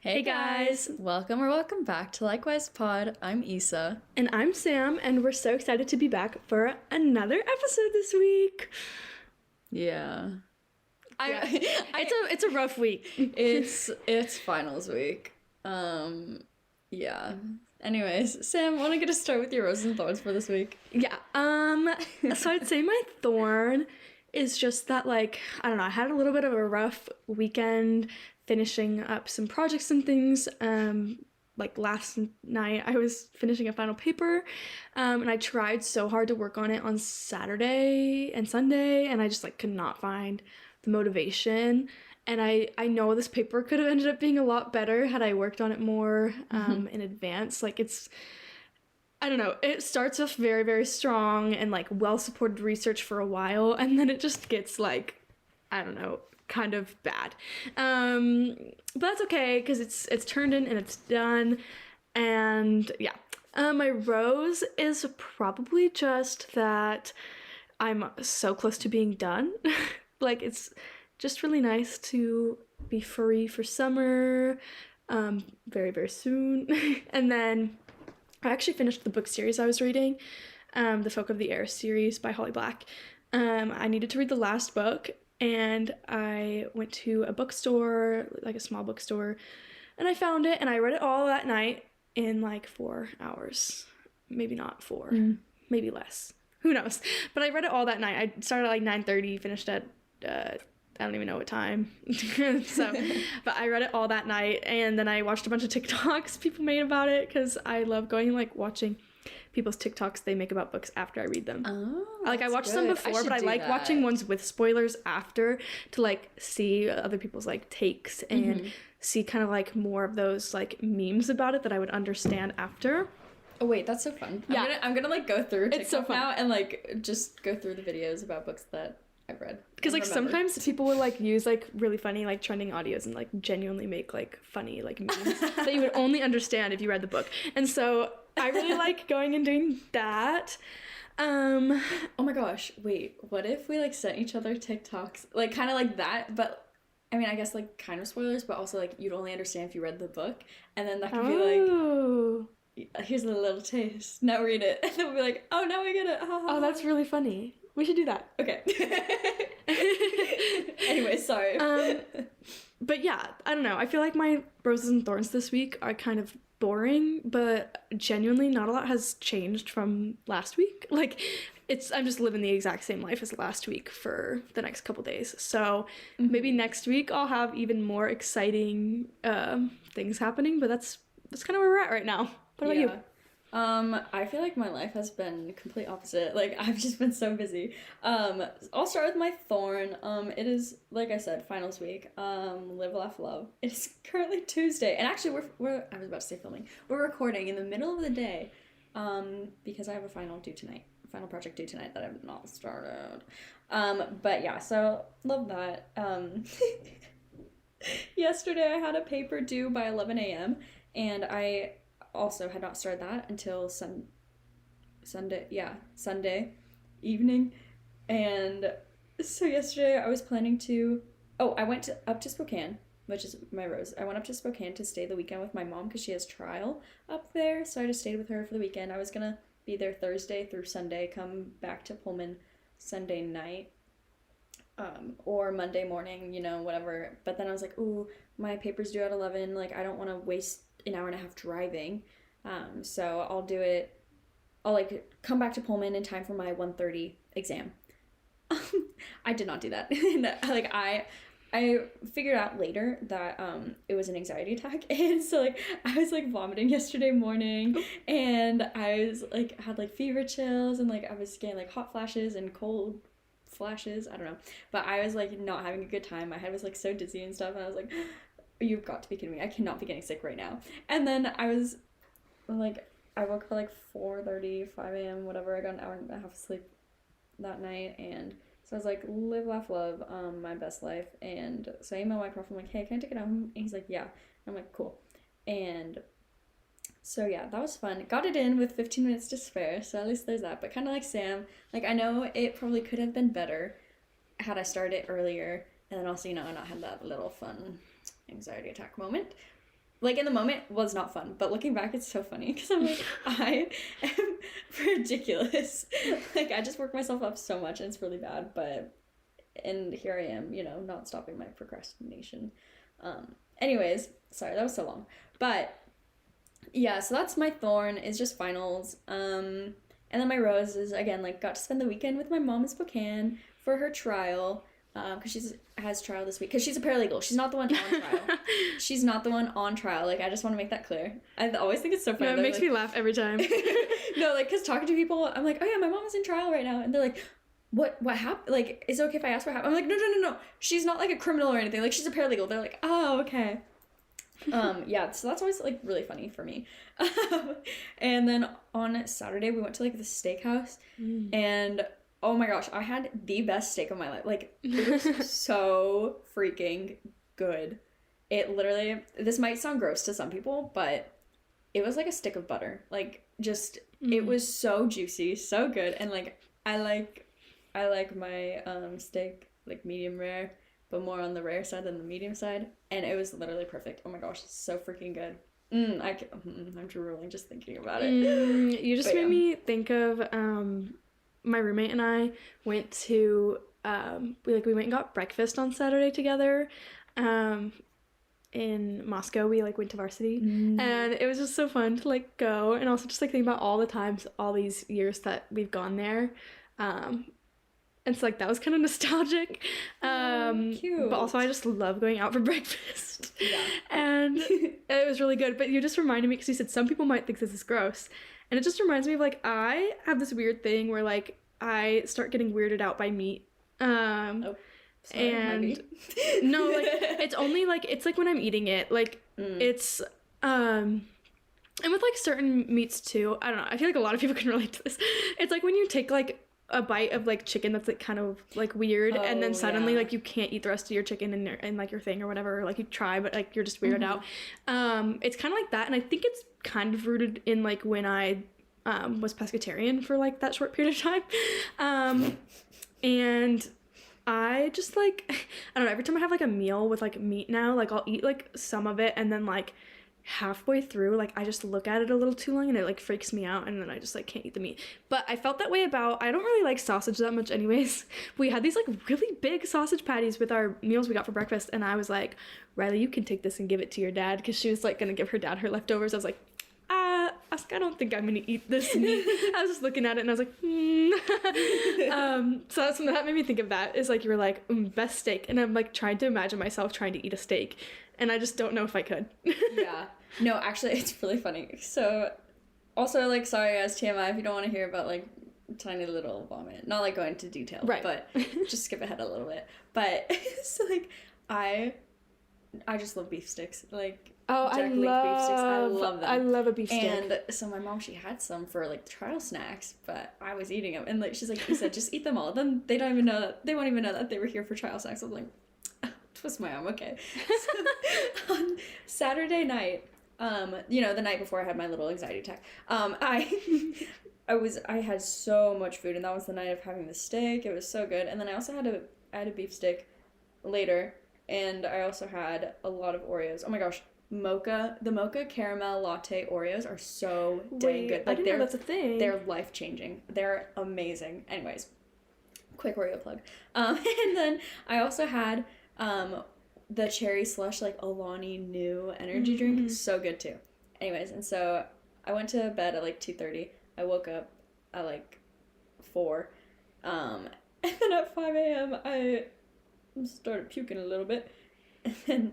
Hey guys, welcome back to Likewise Pod. I'm Issa. And I'm Sam, and we're so excited to be back for another episode this week. Yeah. It's a rough week. It's finals week. Yeah. Anyways, Sam, want to get us start with your roses and thorns for this week? Yeah. So I'd say my thorn is just that, like, I don't know, I had a little bit of a rough weekend finishing up some projects and things. Like last night I was finishing a final paper, and I tried so hard to work on it on Saturday and Sunday, and I just like could not find the motivation. And I know this paper could have ended up being a lot better had I worked on it more in advance. Like I don't know, it starts off very, very strong and like well-supported research for a while, and then it just gets like, I don't know, kind of bad. But that's okay, because it's turned in and it's done. And yeah, my rose is probably just that I'm so close to being done. Like, it's just really nice to be free for summer very, very soon. And then I actually finished the book series I was reading, the Folk of the Air series by Holly Black. I needed to read the last book, and I went to a bookstore, like a small bookstore, and I found it, and I read it all that night in like 4 hours. Maybe not 4, maybe less. Who knows? But I read it all that night. I started at like 9:30, finished at I don't even know what time. But I read it all that night, and then I watched a bunch of TikToks people made about it, because I love going like watching people's TikToks they make about books after I read them. Oh, like I watched them before, but I like watching ones with spoilers after to like see other people's like takes and see kind of like more of those like memes about it that I would understand after. Oh wait, that's so fun. Yeah. I'm gonna like go through TikTok It's so fun. now and like just go through the videos about books that I've read. Because like sometimes people will like use like really funny like trending audios and like genuinely make like funny like memes that you would only understand if you read the book. And so I really like going and doing that. Oh my gosh, wait, what if we like sent each other TikToks like kind of like that, but I mean I guess like kind of spoilers, but also like you'd only understand if you read the book, and then that could be like, here's a little taste, now read it, and then we'll be like, oh, now I get it. Oh, that's really funny. We should do that. Okay. Anyway, sorry. But yeah, I don't know. I feel like my roses and thorns this week are kind of boring, but genuinely not a lot has changed from last week. Like, I'm just living the exact same life as last week for the next couple days. So maybe next week I'll have even more exciting things happening, but that's kind of where we're at right now. What about you? I feel like my life has been complete opposite. Like, I've just been so busy. I'll start with my thorn. It is, like I said, finals week. Live, laugh, love. It's currently Tuesday, and actually we're I was about to say filming. We're recording in the middle of the day, because I have a final project due tonight that I've not started. But yeah, so love that. Yesterday I had a paper due by 11 a.m. and I also had not started that until Sunday evening. And so yesterday I was planning to I went up to Spokane, which is my rose. I went up to Spokane to stay the weekend with my mom because she has trial up there, so I just stayed with her for the weekend. I was gonna be there Thursday through Sunday, come back to Pullman Sunday night, or Monday morning, whatever. But then I was like, ooh, my paper's due at 11, like I don't want to waste an hour and a half driving, so I'll like come back to Pullman in time for my 1:30 exam. I did not do that. Like I figured out later that it was an anxiety attack, and so like I was like vomiting yesterday morning, and I was like had like fever chills, and like I was getting like hot flashes and cold flashes, I don't know, but I was like not having a good time. My head was like so dizzy and stuff, and I was like, you've got to be kidding me, I cannot be getting sick right now. And then I was like, I woke up at like 4:30, 5 a.m, whatever. I got an hour and a half of sleep that night, and so I was like, live, laugh, love, my best life. And so I emailed my prof, I'm like, hey, can I take it home? And he's like, yeah. And I'm like, cool. And so yeah, that was fun. Got it in with 15 minutes to spare, so at least there's that. But kind of like Sam, like I know it probably could have been better had I started earlier, and then also, not had that little fun anxiety attack moment. like in the moment was not fun, but looking back it's so funny because I'm like, I am ridiculous. Like I just work myself up so much and it's really bad, but and here I am, you know, not stopping my procrastination. Anyways, sorry, that was so long. But yeah, so that's my thorn, is just finals. And then my rose is, again, like, got to spend the weekend with my mom in Spokane for her trial. Because she has trial this week. Because she's a paralegal. She's not the one on trial. She's not the one on trial. Like, I just want to make that clear. I always think it's so funny. No, it makes me laugh every time. No, like, because talking to people, I'm like, oh yeah, my mom is in trial right now. And they're like, what happened? Like, is it okay if I ask what happened? I'm like, no. She's not, like, a criminal or anything. Like, she's a paralegal. They're like, oh, okay. Yeah, so that's always, like, really funny for me. And then on Saturday, we went to, like, the steakhouse. And oh my gosh, I had the best steak of my life. Like, it was so freaking good. It literally, this might sound gross to some people, but it was like a stick of butter. Like, just, it was so juicy, so good. And, like, I like my steak, like, medium rare, but more on the rare side than the medium side. And it was literally perfect. Oh my gosh, so freaking good. I'm drooling just thinking about it. You just made me think of, my roommate and I went to we went and got breakfast on Saturday together in Moscow. We like went to varsity and it was just so fun to like go, and also just like think about all the times, all these years that we've gone there, and so like that was kind of nostalgic. Cute. But also I just love going out for breakfast. Yeah. And it was really good. But you just reminded me, because you said some people might think this is gross. And it just reminds me of, like, I have this weird thing where, like, I start getting weirded out by meat. Sorry, and no, like, it's only, like, it's, like, when I'm eating it. Like, it's, and with, like, certain meats, too. I don't know. I feel like a lot of people can relate to this. It's, like, when you take, like, a bite of, like, chicken that's, like, kind of, like, weird, and then suddenly, like, you can't eat the rest of your chicken and like, your thing or whatever, or, like, you try, but, like, you're just weirded out. It's kind of like that, and I think it's kind of rooted in, like, when I was pescatarian for, like, that short period of time. And I just, like, I don't know, every time I have, like, a meal with, like, meat now, like, I'll eat, like, some of it, and then, like, halfway through, like, I just look at it a little too long and it, like, freaks me out, and then I just, like, can't eat the meat. But I felt that way about, I don't really like sausage that much anyways. We had these, like, really big sausage patties with our meals we got for breakfast, and I was like, Riley, you can take this and give it to your dad, because she was, like, gonna give her dad her leftovers. I was like, I don't think I'm gonna eat this meat. I was just looking at it and I was like, so that made me think of that, is like, you were like, best steak, and I'm like trying to imagine myself trying to eat a steak, and I just don't know if I could. Yeah. No, actually, it's really funny. So, also, like, sorry guys, TMI, if you don't want to hear about, like, tiny little vomit. Not, like, going into detail. Right. But just skip ahead a little bit. But, so, like, I just love beef sticks. Like, Jack Link beef sticks. I love them. I love a beef stick. And so my mom, she had some for, like, trial snacks, but I was eating them. And, like, she's like, you said, just eat them all. Then they won't even know that they were here for trial snacks. I was like, twist my arm, okay. So, on Saturday night, you know, the night before I had my little anxiety attack, I had so much food, and that was the night of having the steak. It was so good. And then I also had a beef stick later, and I also had a lot of Oreos. Oh my gosh, the mocha caramel latte Oreos are so dang good. Like, I didn't know that's a thing. They're life-changing. They're amazing. Anyways, quick Oreo plug. And then I also had the cherry slush, like, Alani Nu energy drink. So good too. Anyways, and so I went to bed at like 2:30. I woke up at like 4. And then at 5 a.m. I started puking a little bit. And then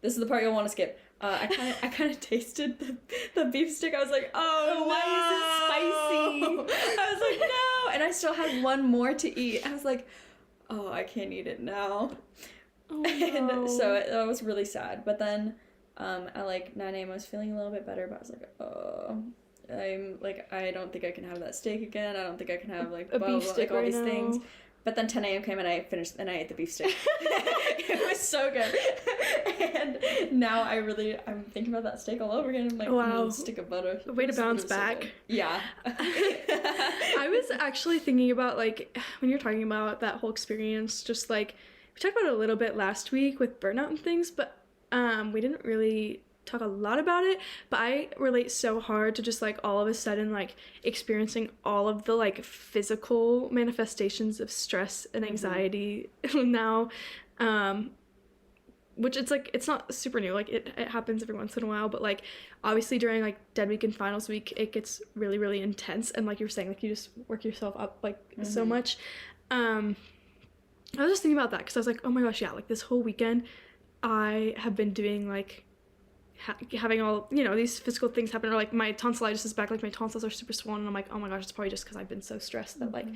this is the part you'll want to skip. I kind of tasted the beef stick. I was like, oh, why is it spicy? I was like, no. And I still had one more to eat. I was like, oh, I can't eat it now. Oh, and no. so that was really sad. But then at like 9 a.m. I was feeling a little bit better, but I was like, oh, I'm like, I don't think I can have that steak again. I don't think I can have like a beef stick, like all right these now. things. But then 10 a.m. came and I ate the beef stick. It was so good. And now I'm thinking about that steak all over again. I'm like, wow, stick of butter. Way to bounce back. So yeah. I was actually thinking about, like, when you're talking about that whole experience, just like, we talked about it a little bit last week with burnout and things, but we didn't really talk a lot about it, but I relate so hard to just like all of a sudden like experiencing all of the like physical manifestations of stress and anxiety now, which it's like it's not super new, like it happens every once in a while, but like obviously during like dead week and finals week it gets really, really intense, and like you were saying, like you just work yourself up like so much. I was just thinking about that because I was like, oh my gosh, yeah, like this whole weekend I have been doing like having all, you know, these physical things happen, or like my tonsillitis is back, like my tonsils are super swollen, and I'm like, oh my gosh, it's probably just because I've been so stressed that like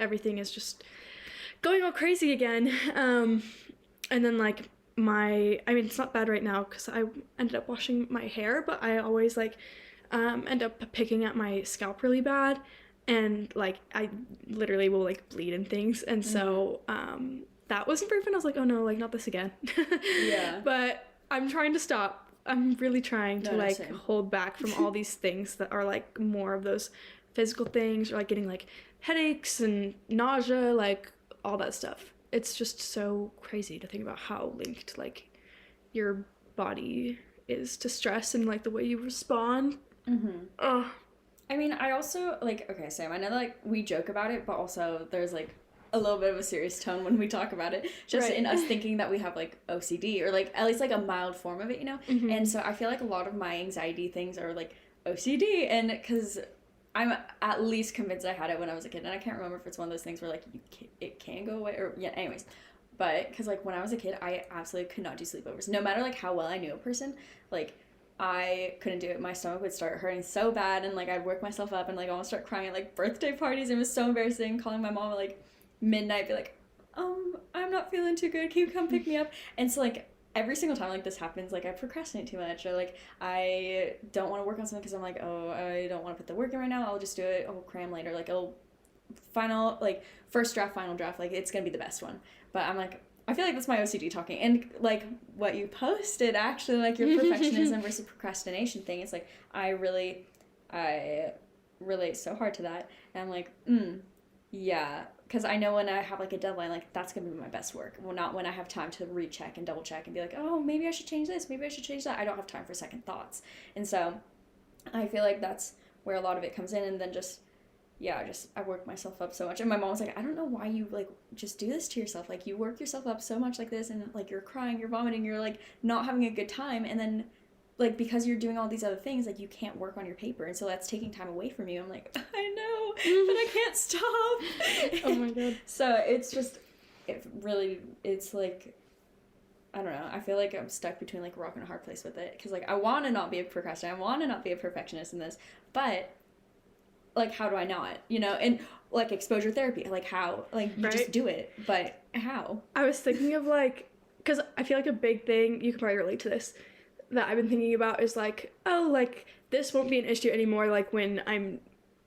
everything is just going all crazy again. And then like I mean it's not bad right now because I ended up washing my hair, but I always like end up picking at my scalp really bad, and like I literally will like bleed and things, and so that wasn't very fun. I was like, oh no, like not this again. Yeah. But I'm trying to stop. I'm really trying to like hold back from all these things that are like more of those physical things, or like getting like headaches and nausea, like all that stuff. It's just so crazy to think about how linked like your body is to stress and like the way you respond. I mean, I also like, okay, Sam, I know like we joke about it, but also there's like a little bit of a serious tone when we talk about it, just in us thinking that we have like OCD, or like at least like a mild form of it, you know. And so I feel like a lot of my anxiety things are like OCD, and because I'm at least convinced I had it when I was a kid, and I can't remember if it's one of those things where like it can go away, or yeah, anyways. But because like when I was a kid, I absolutely could not do sleepovers, no matter like how well I knew a person. Like I couldn't do it. My stomach would start hurting so bad, and like I'd work myself up and like almost start crying at like birthday parties. It was so embarrassing, calling my mom at like midnight, be like, I'm not feeling too good, can you come pick me up? And so like every single time like this happens, like I procrastinate too much, or like I don't want to work on something because I'm like, oh, I don't want to put the work in right now, I'll just do it, I'll cram later, like I'll final, like first draft, final draft, like it's gonna be the best one. But I'm like, I feel like that's my OCD talking. And like what you posted, actually, like your perfectionism versus procrastination thing, it's like I relate so hard to that, and I'm like, yeah, because I know when I have like a deadline, like that's gonna be my best work. Well, not when I have time to recheck and double check and be like, oh, maybe I should change this, maybe I should change that. I don't have time for second thoughts. And so I feel like that's where a lot of it comes in. And then I work myself up so much. And my mom was like, I don't know why you like just do this to yourself. Like you work yourself up so much like this, and like you're crying, you're vomiting, you're like not having a good time, and then like because you're doing all these other things, like you can't work on your paper, and so that's taking time away from you. I'm like, I know, but I can't stop. Oh my god. So it's like, I don't know, I feel like I'm stuck between like a rock and a hard place with it, because like I want to not be a procrastinator, I want to not be a perfectionist in this, but like how do I not, you know? And like exposure therapy, like how, like you just do it, but how? I was thinking of like, because I feel like a big thing, you can probably relate to this, that I've been thinking about is like, oh, like this won't be an issue anymore, like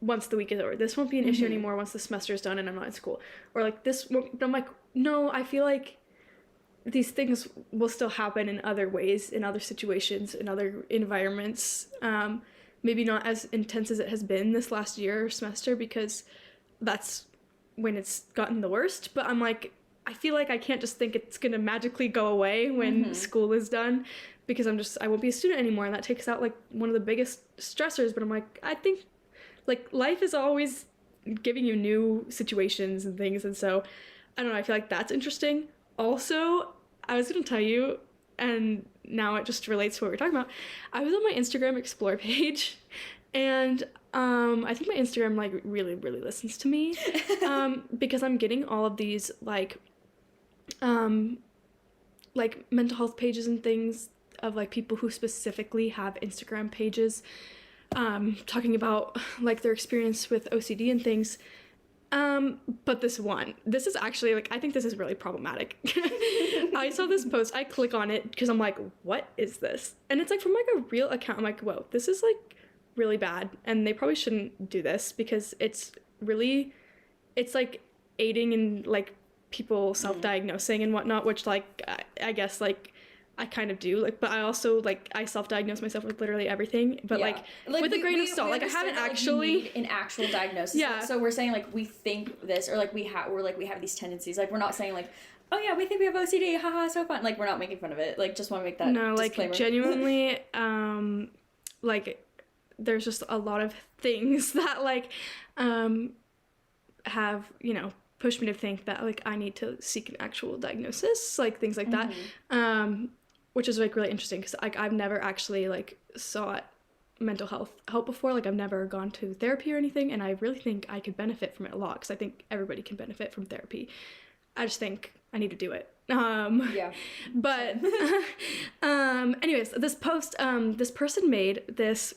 once the week is over, this won't be an issue anymore once the semester is done and I'm not in school, or like this won't, but I'm like, no, I feel like these things will still happen in other ways, in other situations, in other environments, maybe not as intense as it has been this last year or semester, because that's when it's gotten the worst. But I'm like, I feel like I can't just think it's gonna magically go away when school is done, because I won't be a student anymore, and that takes out like one of the biggest stressors. But I'm like, I think like life is always giving you new situations and things, and so I don't know, I feel like that's interesting. Also, I was gonna tell you, and now it just relates to what we're talking about, I was on my Instagram Explore page, and I think my Instagram like really, really listens to me, because I'm getting all of these like mental health pages and things of like people who specifically have Instagram pages talking about like their experience with OCD and things. But this is actually like, I think this is really problematic. I saw this post, I click on it because I'm like, what is this? And it's like from like a real account. I'm like, whoa, this is like really bad, and they probably shouldn't do this, because it's like aiding in like people self-diagnosing and whatnot, which like I guess like I kind of do, like, but I also like I self-diagnoose myself with literally everything, but like with a grain of salt. Like I haven't actually need an actual diagnosis. Yeah. So we're saying like we think this, or like we have these tendencies. Like we're not saying like, oh yeah, we think we have OCD, haha, so fun. Like, we're not making fun of it. Like, just want to make that disclaimer. Like, genuinely, like, there's just a lot of things that, like, have, you know, pushed me to think that, like, I need to seek an actual diagnosis, like, things like that, which is, like, really interesting, because, like, I've never actually, like, sought mental health help before. Like, I've never gone to therapy or anything, and I really think I could benefit from it a lot, because I think everybody can benefit from therapy. I just think I need to do it. Yeah. But, anyways, this post, this person made this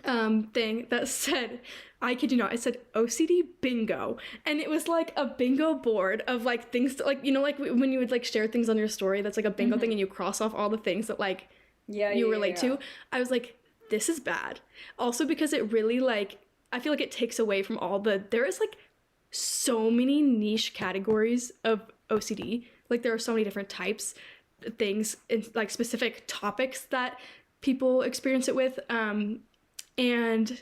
thing that said, I kid you not, it said OCD bingo, and it was like a bingo board of like things to, like, you know, like when you would like share things on your story, that's like a bingo thing, and you cross off all the things that like you relate to. I was like, this is bad. Also because it really, like, I feel like it takes away from all there is like so many niche categories of OCD. Like, there are so many different types, things, and like specific topics that people experience it with. And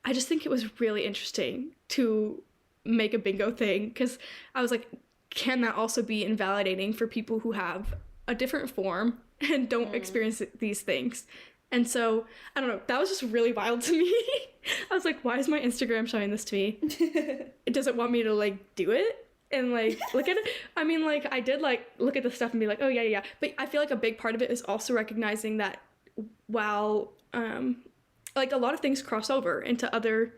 I just think it was really interesting to make a bingo thing, because I was like, can that also be invalidating for people who have a different form and don't experience these things? And so, I don't know, that was just really wild to me. I was like, why is my Instagram showing this to me? It doesn't want me to, like, do it and, like, look at it. I mean, like, I did, like, look at the stuff and be like, oh, yeah. But I feel like a big part of it is also recognizing that while, like, a lot of things cross over into other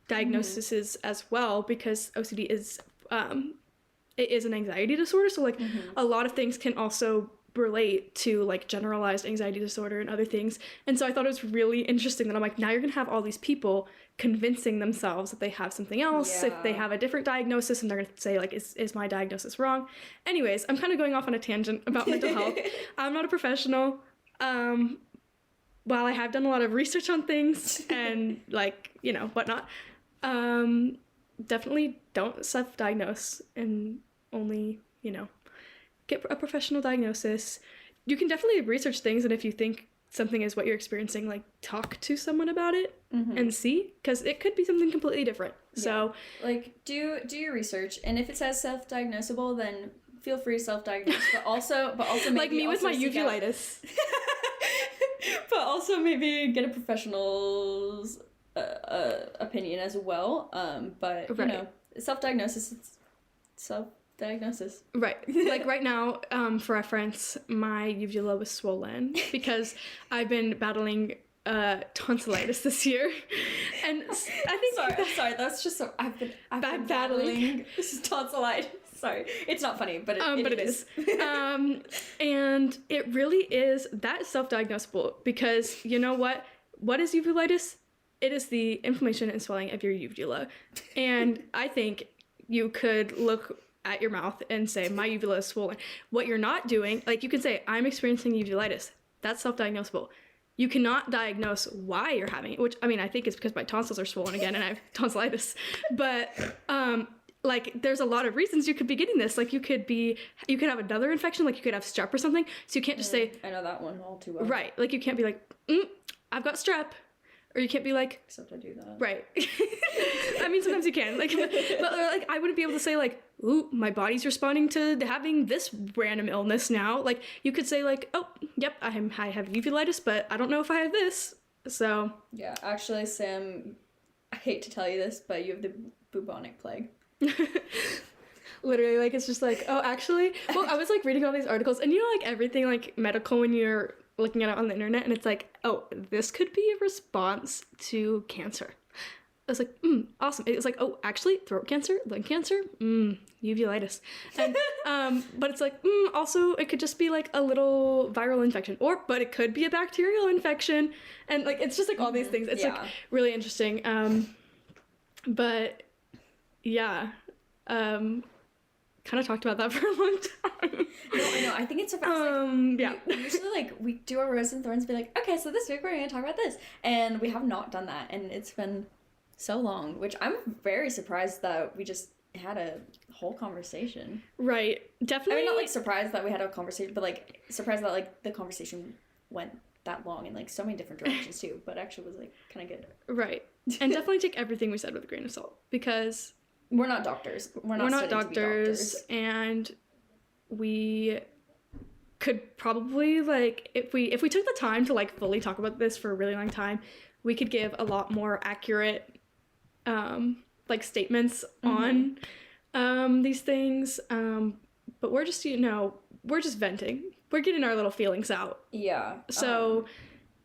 diagnoses as well, because OCD is, it is an anxiety disorder. So, like, a lot of things can also relate to like generalized anxiety disorder and other things. And so I thought it was really interesting that I'm like, now you're gonna have all these people convincing themselves that they have something else, if they have a different diagnosis, and they're gonna say like, is my diagnosis wrong? Anyways, I'm kind of going off on a tangent about mental health. I'm not a professional. While I have done a lot of research on things and like, you know, whatnot, definitely don't self-diagnose, and only, you know, get a professional diagnosis. You can definitely research things, and if you think something is what you're experiencing, like, talk to someone about it and see, because it could be something completely different. So, like, do your research, and if it says self-diagnosable, then feel free to self-diagnose. But also maybe like me with my uveitis. But also maybe get a professional's opinion as well. But you know, self-diagnosis. Right. Like right now, for reference, my uvula was swollen because I've been battling tonsillitis this year, and I think sorry, that's just so I've been battling tonsillitis. Sorry, it's not funny, but it is. And it really is, that is self-diagnosable, because you know what? What is uveitis? It is the inflammation and swelling of your uvula, and I think you could look at your mouth and say, my uvula is swollen. What you're not doing, like, you can say, I'm experiencing uveitis. That's self-diagnosable. You cannot diagnose why you're having it, which, I mean, I think it's because my tonsils are swollen again and I have tonsillitis. But, like, there's a lot of reasons you could be getting this. Like, you could have another infection, like you could have strep or something. So you can't just say, I know that one all too well. Right. Like, you can't be like, I've got strep. Or you can't be like... Except I do that. Right. I mean, sometimes you can. Like, but like, I wouldn't be able to say like, ooh, my body's responding to having this random illness now. Like, you could say like, oh, yep, I have uveitis, but I don't know if I have this. So... Yeah, actually, Sam, I hate to tell you this, but you have the bubonic plague. Literally, like, it's just like, oh, actually... Well, I was like reading all these articles, and you know, like, everything like medical when you're looking at it on the internet, and it's like, oh, this could be a response to cancer. I was like, awesome. It was like, oh, actually, throat cancer, lung cancer, uveitis. And, but it's like, also, it could just be like a little viral infection, but it could be a bacterial infection. And like, it's just like all these things. It's like really interesting. But yeah, kind of talked about that for a long time. No, I know. I think it's like, we usually like we do our Rose and Thorns and be like, okay, so this week we're going to talk about this, and we have not done that, and it's been so long, which I'm very surprised that we just had a whole conversation. Right. Definitely. I mean, not like surprised that we had a conversation, but like surprised that like the conversation went that long in like so many different directions too, but actually was like kind of good. Right. And definitely take everything we said with a grain of salt, because we're not doctors. We're not doctors, and we could probably, like, if we took the time to like fully talk about this for a really long time, we could give a lot more accurate like statements on these things. But we're just, we're just venting. We're getting our little feelings out. Yeah. So,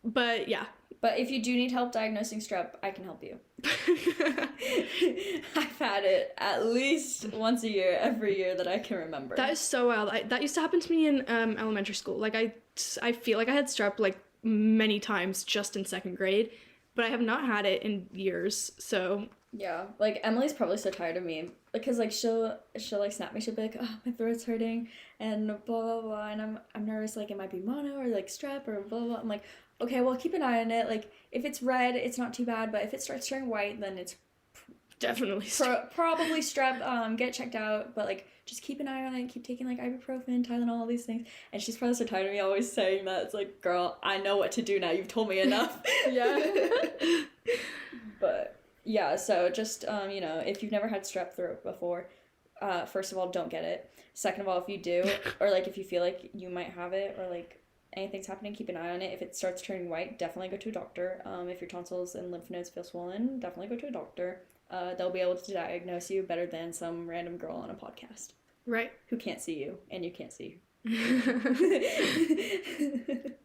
but yeah. But if you do need help diagnosing strep, I can help you. I've had it at least once a year, every year that I can remember. That is so wild. That used to happen to me in elementary school. Like, I feel like I had strep, like, many times just in 2nd grade, but I have not had it in years, so... Yeah, like, Emily's probably so tired of me, because, like, she'll like, snap me, she'll be like, oh, my throat's hurting, and blah, blah, blah, and I'm nervous, like, it might be mono, or, like, strep, or blah, blah, I'm like, okay, well, keep an eye on it, like, if it's red, it's not too bad, but if it starts turning white, then it's definitely probably strep, get it checked out, but, like, just keep an eye on it, keep taking, like, ibuprofen, Tylenol, all these things, and she's probably so tired of me always saying that. It's like, girl, I know what to do now, you've told me enough. Yeah. But... yeah, so just, if you've never had strep throat before, first of all, don't get it. Second of all, if you do, or, like, if you feel like you might have it, or, like, anything's happening, keep an eye on it. If it starts turning white, definitely go to a doctor. If your tonsils and lymph nodes feel swollen, definitely go to a doctor. They'll be able to diagnose you better than some random girl on a podcast. Right. Who can't see you, and you can't see.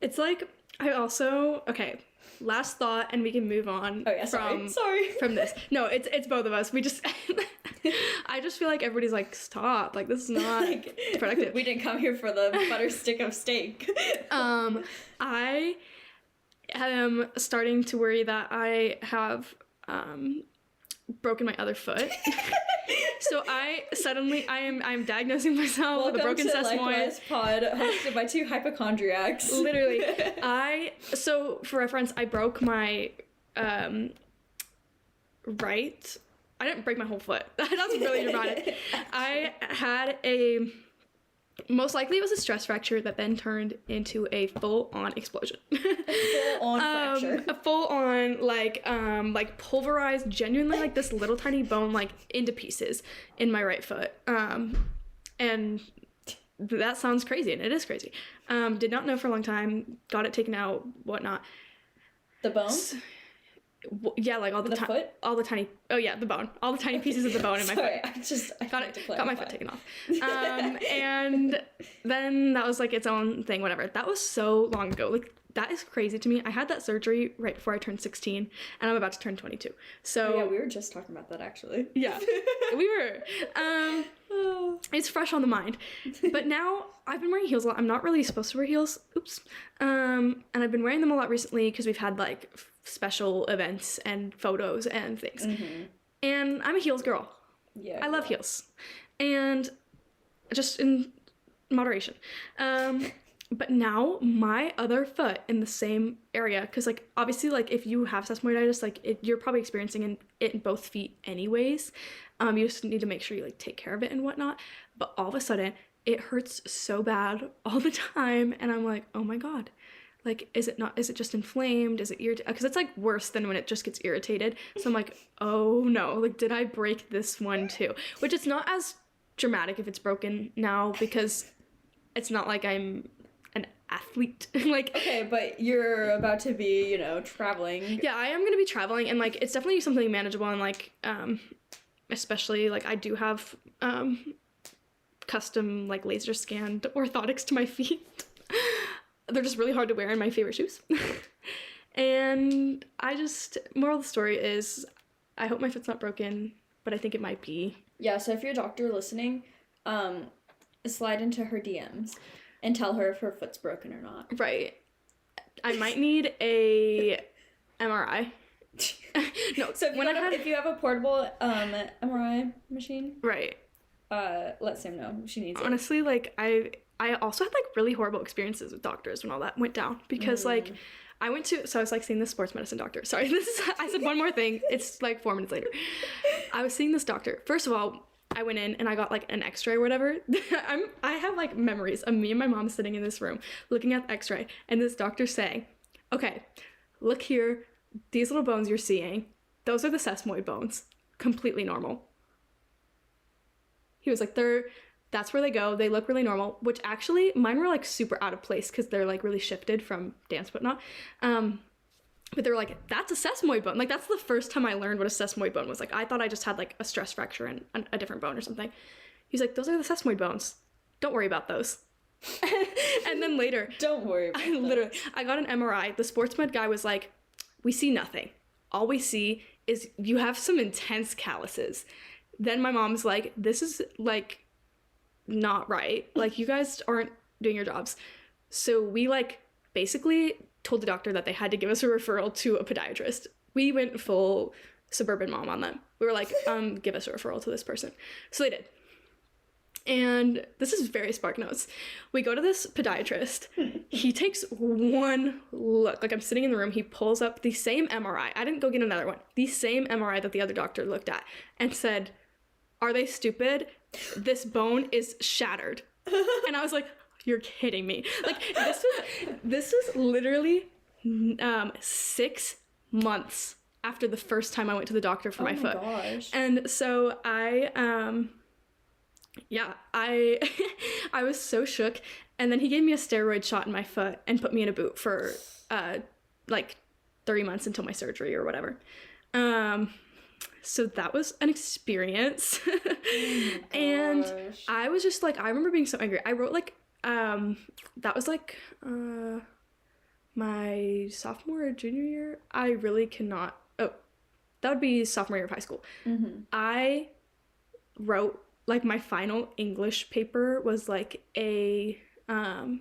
It's like, I also, okay, last thought, and we can move on. Oh yeah, sorry. From this. No, it's both of us. We just, I just feel like everybody's like, stop, like, this is not like, productive. We didn't come here for the butter stick of steak. I am starting to worry that I have broken my other foot. So I'm diagnosing myself with a broken sesamoid. Welcome to Pod, hosted by 2 hypochondriacs. Literally. So for reference, I broke my right. I didn't break my whole foot. That's really dramatic. I had most likely it was a stress fracture that then turned into a full-on explosion. Full-on fracture. A full-on, like pulverized, genuinely, like, this little tiny bone, like, into pieces in my right foot. And that sounds crazy, and it is crazy. Did not know for a long time, got it taken out, whatnot. The bone? Yeah, like all the foot? all the tiny, oh yeah, the bone, all the tiny pieces of the bone in my foot. I got my foot taken off. And then that was like its own thing, whatever. That was so long ago. Like, that is crazy to me. I had that surgery right before I turned 16, and I'm about to turn 22. So yeah, we were just talking about that, actually. Yeah, we were. It's fresh on the mind. But now I've been wearing heels a lot. I'm not really supposed to wear heels. Oops. And I've been wearing them a lot recently because we've had, like, special events and photos and things. Mm-hmm. And I'm a heels girl. Yeah. I love heels. And just in moderation. But now my other foot in the same area, because, like, obviously, like, if you have sesamoiditis, like, you're probably experiencing it in both feet anyways. You just need to make sure you, like, take care of it and whatnot. But all of a sudden, it hurts so bad all the time, and I'm like, oh my god. Like, is it just inflamed? Is it irritated? Because it's, like, worse than when it just gets irritated. So I'm like, oh no, like, did I break this one too? Which it's not as dramatic if it's broken now, because it's not like I'm an athlete. Like, okay, but you're about to be, traveling. Yeah, I am going to be traveling, and, like, it's definitely something manageable, and, like, especially, like, I do have custom, like, laser scanned orthotics to my feet. They're just really hard to wear in my favorite shoes. And moral of the story is, I hope my foot's not broken, but I think it might be. Yeah, so if you're a doctor listening, slide into her DMs and tell her if her foot's broken or not. Right. I might need a MRI. No, so if you have a portable MRI machine, right, let Sam know she needs it. Honestly, like, I also had, like, really horrible experiences with doctors when all that went down, because like, I was, like, seeing this sports medicine doctor. Sorry, I said one more thing. It's like 4 minutes later. I was seeing this doctor. First of all, I went in and I got, like, an x-ray or whatever. I have, like, memories of me and my mom sitting in this room looking at the x-ray, and this doctor saying, okay, look here, these little bones you're seeing, those are the sesamoid bones. Completely normal. He was like, they're that's where they go. They look really normal, which actually mine were like super out of place because they're like really shifted from dance whatnot. But they were like, that's a sesamoid bone. Like, that's the first time I learned what a sesamoid bone was. Like, I thought I just had like a stress fracture and a different bone or something. He's like, those are the sesamoid bones. Don't worry about those. And then later, don't worry about those. I got an MRI. The sports med guy was like, we see nothing. All we see is you have some intense calluses. Then my mom's like, this is like not right. Like, you guys aren't doing your jobs. So we like basically told the doctor that they had to give us a referral to a podiatrist. We went full suburban mom on them. We were like, give us a referral to this person. So they did. And this is very Spark Notes. We go to this podiatrist. He takes one look. Like, I'm sitting in the room. He pulls up the same MRI. I didn't go get another one. The same MRI that the other doctor looked at and said, are they stupid? This bone is shattered. And I was like, you're kidding me. Like, this was literally 6 months after the first time I went to the doctor for my foot. Oh my gosh. And so I was so shook. And then he gave me a steroid shot in my foot and put me in a boot for like 30 months until my surgery or whatever. So that was an experience. Oh and gosh. I was just like, I remember being so angry. I wrote like that was like my sophomore or junior year. I really cannot. Oh, that would be sophomore year of high school. Mm-hmm. I wrote like my final English paper was like a it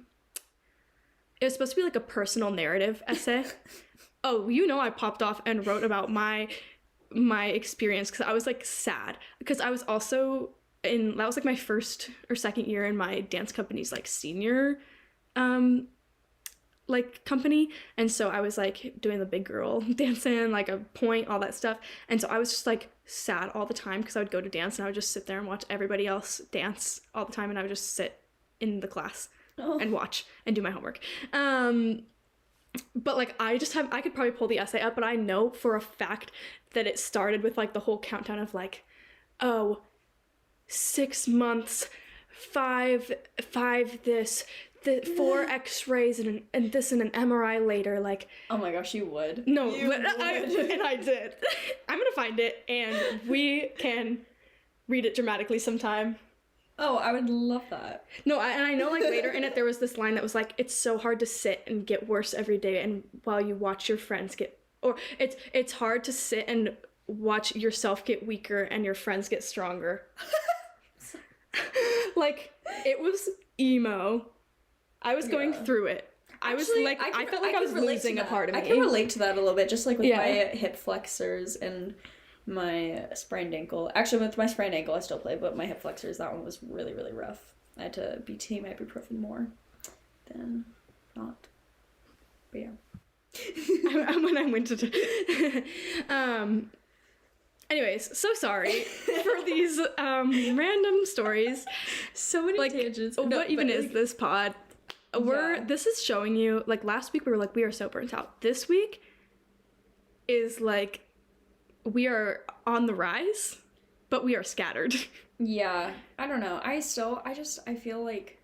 was supposed to be like a personal narrative essay. Oh, I popped off and wrote about my experience because I was like sad because I was also that was like my first or second year in my dance company's like senior like company, and so I was like doing the big girl dancing, like a point, all that stuff, and so I was just like sad all the time because I would go to dance and I would just sit there and watch everybody else dance all the time, and I would just sit in the class and watch and do my homework. But like I could probably pull the essay up, but I know for a fact that it started with like the whole countdown of like, 6 months, 5 this, the 4 x-rays and this and an MRI later, like. Oh my gosh, you would. No, you would. I did. I'm gonna find it and we can read it dramatically sometime. Oh, I would love that. No, and I know like later in it there was this line that was like, it's so hard to sit and get worse every day and while you watch your friends get, or it's hard to sit and watch yourself get weaker and your friends get stronger. Like, it was emo. I was going through it. I was like, I felt like I was losing a part of me. I can relate to that a little bit, just like with my hip flexors and my sprained ankle. Actually, with my sprained ankle, I still play, but my hip flexors, that one was really, really rough. I had to be team ibuprofen more than not. But yeah. When I went to... Anyways, so sorry for these random stories. So many tangents. What even is this pod? This is showing you, like, last week we were like, we are so burnt out. This week is like, we are on the rise, but we are scattered. Yeah, I don't know. I feel like,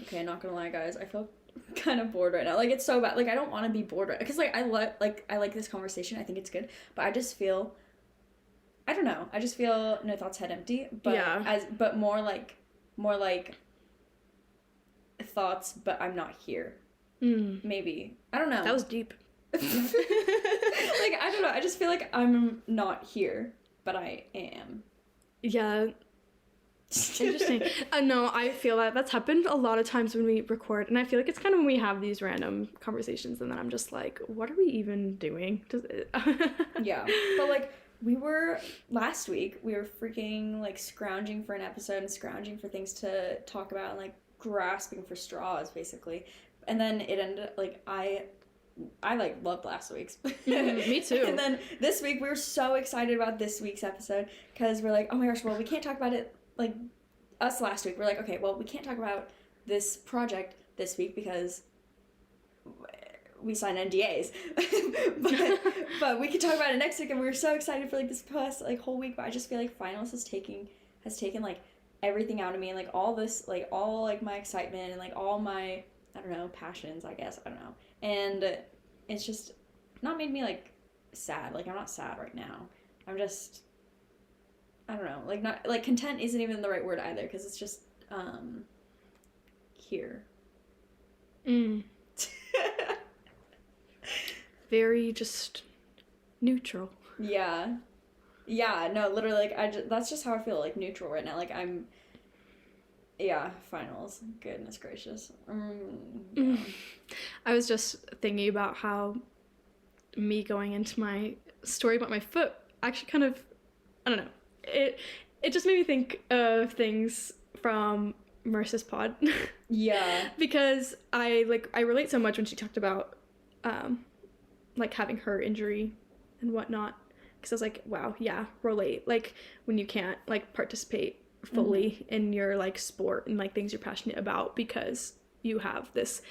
okay, not gonna lie, guys, I feel kind of bored right now. Like, it's so bad. Like, I don't want to be bored right now, because I like this conversation. I think it's good, but I just feel, I don't know. I just feel no thoughts, head empty. But yeah. But more like thoughts, but I'm not here. Maybe, I don't know. That was deep. Like, I don't know. I just feel like I'm not here, but I am. Yeah. Interesting. No, I feel that's happened a lot of times when we record, and I feel like it's kind of when we have these random conversations, and then I'm just like, what are we even doing? Yeah, but like last week we were freaking like scrounging for an episode and scrounging for things to talk about and like grasping for straws basically, and then it ended like I like loved last week's. Me too. And then this week we were so excited about this week's episode because we're like, oh my gosh, well, we can't talk about it like us last week. We're like, okay, well, we can't talk about this project this week because we signed NDAs. but we can talk about it next week, and we were so excited for like this past like whole week. But I just feel like finals has taken like everything out of me, and like all this, like all like my excitement and like all my, I don't know, passions, I guess, I don't know. And it's just not made me like sad. Like I'm not sad right now. I'm just, I don't know, like not like content isn't even the right word either, because it's just here. Very just neutral. Yeah. Yeah, no, literally, like, that's just how I feel, like, neutral right now. Like, yeah, finals. Goodness gracious. Yeah. I was just thinking about how me going into my story about my foot actually kind of, I don't know, it just made me think of things from Marissa's pod. Yeah. Because I relate so much when she talked about, like, having her injury and whatnot. Because I was like, wow, yeah, relate. Like, when you can't, like, participate fully in your, like, sport and, like, things you're passionate about because you have this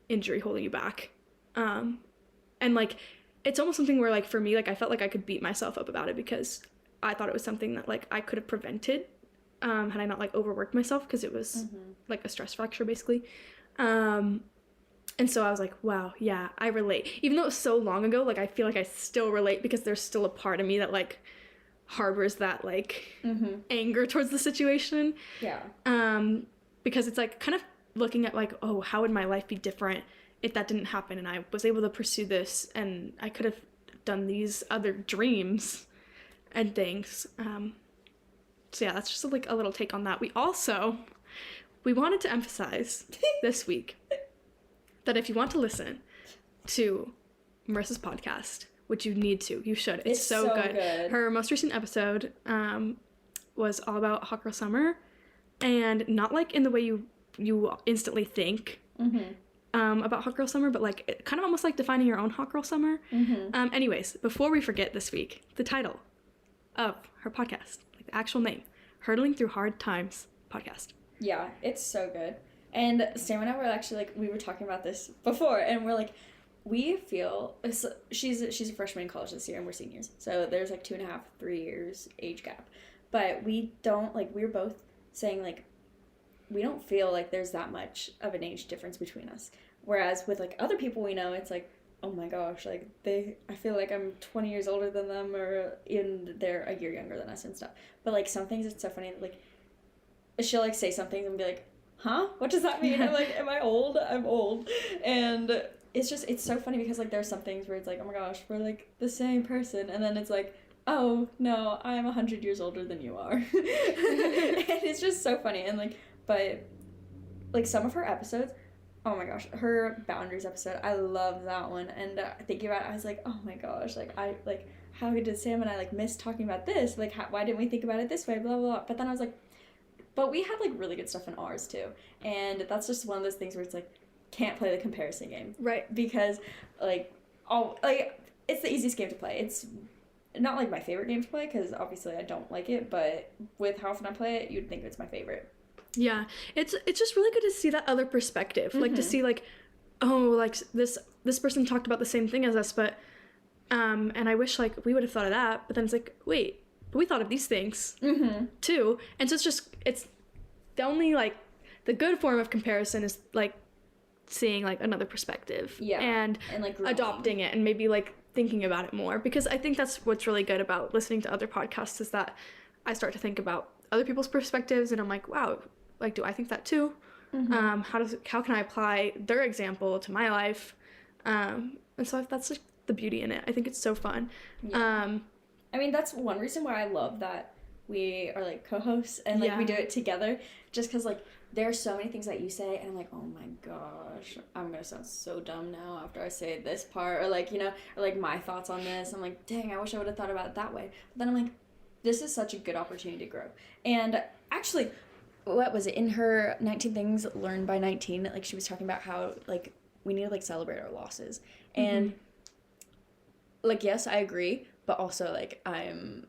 injury holding you back. And, like, it's almost something where, like, for me, like, I felt like I could beat myself up about it because I thought it was something that, like, I could have prevented had I not, like, overworked myself, because it was, like, a stress fracture, basically. And so I was like, wow, yeah, I relate. Even though it was so long ago, like, I feel like I still relate because there's still a part of me that, like, harbors that, like, anger towards the situation. Yeah. Because it's, like, kind of looking at, like, oh, how would my life be different if that didn't happen and I was able to pursue this and I could have done these other dreams and things. So, yeah, that's just, like, a little take on that. We wanted to emphasize this week that if you want to listen to Marissa's podcast, which you need to, you should. It's so good. Her most recent episode was all about Hot Girl Summer, and not like in the way you instantly think about Hot Girl Summer, but like kind of almost like defining your own Hot Girl Summer. Anyways, before we forget this week, the title of her podcast, like the actual name, Hurdling Through Hard Times Podcast. Yeah, it's so good. And Sam and I were actually, like, we were talking about this before, and we're like, we feel, she's a freshman in college this year, and we're seniors, so there's, like, 2.5, 3 years age gap, but we don't, like, we're both saying, like, we don't feel like there's that much of an age difference between us, whereas with, like, other people we know, it's like, oh my gosh, like, I feel like I'm 20 years older than them, or even they're a year younger than us and stuff, but, like, some things, it's so funny, like, she'll, like, say something and be like, huh? What does that mean? I'm like, am I old? I'm old. And it's so funny because, like, there's some things where it's like, oh my gosh, we're, like, the same person. And then it's like, oh, no, I'm 100 years older than you are. And it's just so funny. And, like, but, like, some of her episodes, oh my gosh, her boundaries episode, I love that one. And thinking about it, I was like, oh my gosh, like, how did Sam and I, like, miss talking about this? Like, why didn't we think about it this way? Blah, blah, blah. But then I was like, but we had, like, really good stuff in ours, too. And that's just one of those things where it's, like, can't play the comparison game. Right. Because, like, it's the easiest game to play. It's not, like, my favorite game to play, because obviously I don't like it, but with how often I play it, you'd think it's my favorite. Yeah. It's just really good to see that other perspective. Like, to see, like, oh, like, this person talked about the same thing as us, but, and I wish, like, we would have thought of that, but then it's like, wait, but we thought of these things too. And so it's the only, like, the good form of comparison is, like, seeing, like, another perspective. Yeah. And like adopting it and maybe, like, thinking about it more, because I think that's what's really good about listening to other podcasts, is that I start to think about other people's perspectives and I'm like, wow, like, do I think that too? How can I apply their example to my life? And so that's, like, the beauty in it. I think it's so fun. Yeah. I mean, that's one reason why I love that we are, like, co-hosts and, like, we do it together, just because, like, there are so many things that you say and I'm like, oh my gosh, I'm gonna sound so dumb now after I say this part, or, like, you know, or, like, my thoughts on this. I'm like, dang, I wish I would have thought about it that way. But then I'm like, this is such a good opportunity to grow. And actually, what was it, in her 19 Things Learned by 19, like, she was talking about how, like, we need to, like, celebrate our losses. And, like, yes, I agree, but also, like, I'm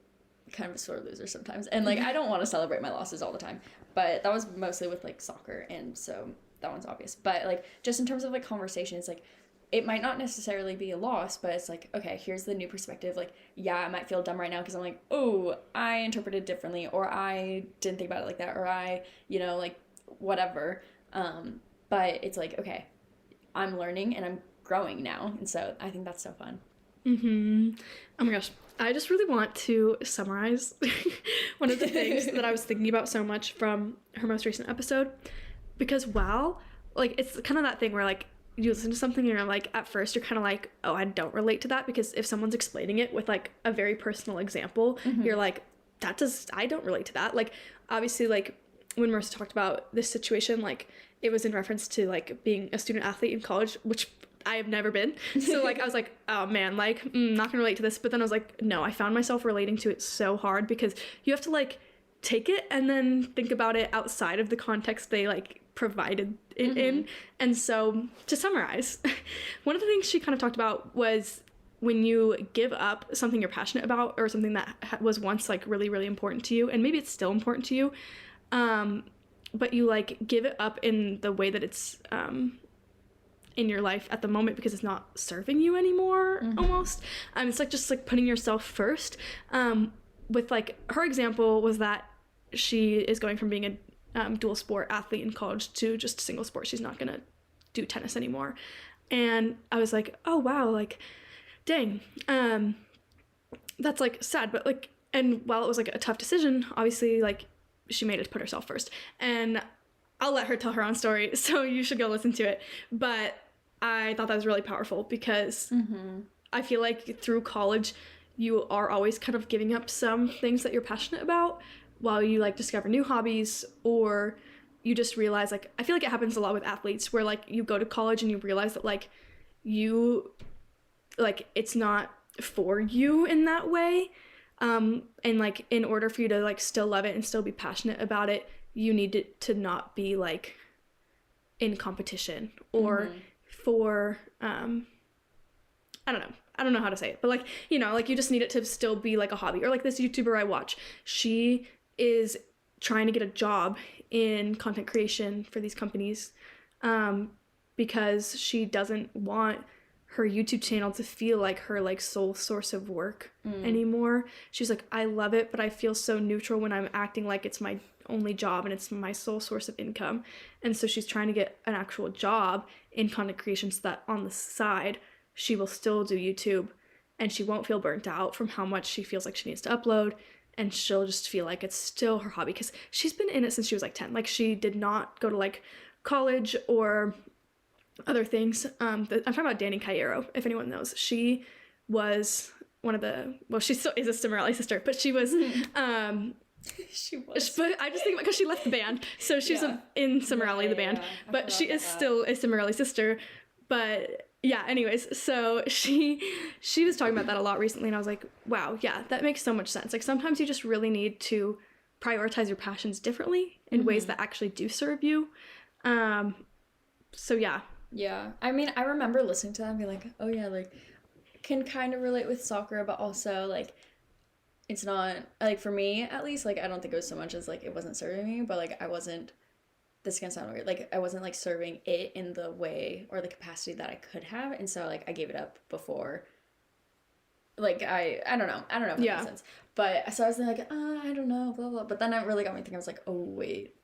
kind of a sore loser sometimes. And, like, I don't want to celebrate my losses all the time. But that was mostly with, like, soccer, and so that one's obvious. But, like, just in terms of, like, conversation, it's like, it might not necessarily be a loss, but it's like, okay, here's the new perspective. Like, yeah, I might feel dumb right now because I'm like, oh, I interpreted differently, or I didn't think about it like that, or I, like, whatever. But it's like, okay, I'm learning and I'm growing now. And so I think that's so fun. Oh my gosh. I just really want to summarize one of the things that I was thinking about so much from her most recent episode. Because wow, like, it's kind of that thing where, like, you listen to something and you're like, at first you're kind of like, oh, I don't relate to that, because if someone's explaining it with like a very personal example, you're like, I don't relate to that. Like, obviously, like, when Marissa talked about this situation, like, it was in reference to like being a student athlete in college, which I have never been. So like, I was like, oh man, like, not gonna relate to this. But then I was like, no, I found myself relating to it so hard, because you have to like take it and then think about it outside of the context they like provided it in. And so to summarize, one of the things she kind of talked about was when you give up something you're passionate about, or something that was once like really, really important to you, and maybe it's still important to you, but you like give it up in the way that it's in your life at the moment because it's not serving you anymore, almost. It's like just like putting yourself first. With like her example was that she is going from being a dual sport athlete in college to just single sport. She's not gonna do tennis anymore. And I was like, oh wow, like, dang, that's like sad. But like, and while it was like a tough decision, obviously like she made it to put herself first. And I'll let her tell her own story, so you should go listen to it. But I thought that was really powerful, because I feel like through college you are always kind of giving up some things that you're passionate about while you like discover new hobbies, or you just realize, like, I feel like it happens a lot with athletes where like you go to college and you realize that like you, like, it's not for you in that way. And like, in order for you to like still love it and still be passionate about it, you need it to not be like in competition or for, I don't know how to say it, but like, like you just need it to still be like a hobby. Or like this YouTuber I watch, she is trying to get a job in content creation for these companies, because she doesn't want her YouTube channel to feel like her like sole source of work anymore. She's like, I love it, but I feel so neutral when I'm acting like it's my only job and it's my sole source of income. And so she's trying to get an actual job in content creation so that on the side she will still do YouTube and she won't feel burnt out from how much she feels like she needs to upload, and she'll just feel like it's still her hobby, because she's been in it since she was like 10. Like, she did not go to like college or other things. I'm talking about Danny Cairo, if anyone knows. She was one of the, well, she still is a Cimarelli sister, but she was she was, but I just think because she left the band, so she's in Cimarelli, the band, but she is still a Cimarelli sister. But yeah, anyways, so she was talking about that a lot recently, and I was like, wow, yeah, that makes so much sense. Like, sometimes you just really need to prioritize your passions differently in ways that actually do serve you. So yeah. Yeah, I mean, I remember listening to that and being like, oh yeah, like, can kind of relate with soccer, but also like, it's not, like, for me at least, like, I don't think it was so much as like it wasn't serving me, but like I wasn't, this is gonna sound weird, like I wasn't like serving it in the way or the capacity that I could have, and so like I gave it up before, like I don't know if that makes sense. But so I was like, I don't know, blah blah, but then it really got me thinking. I was like, oh wait,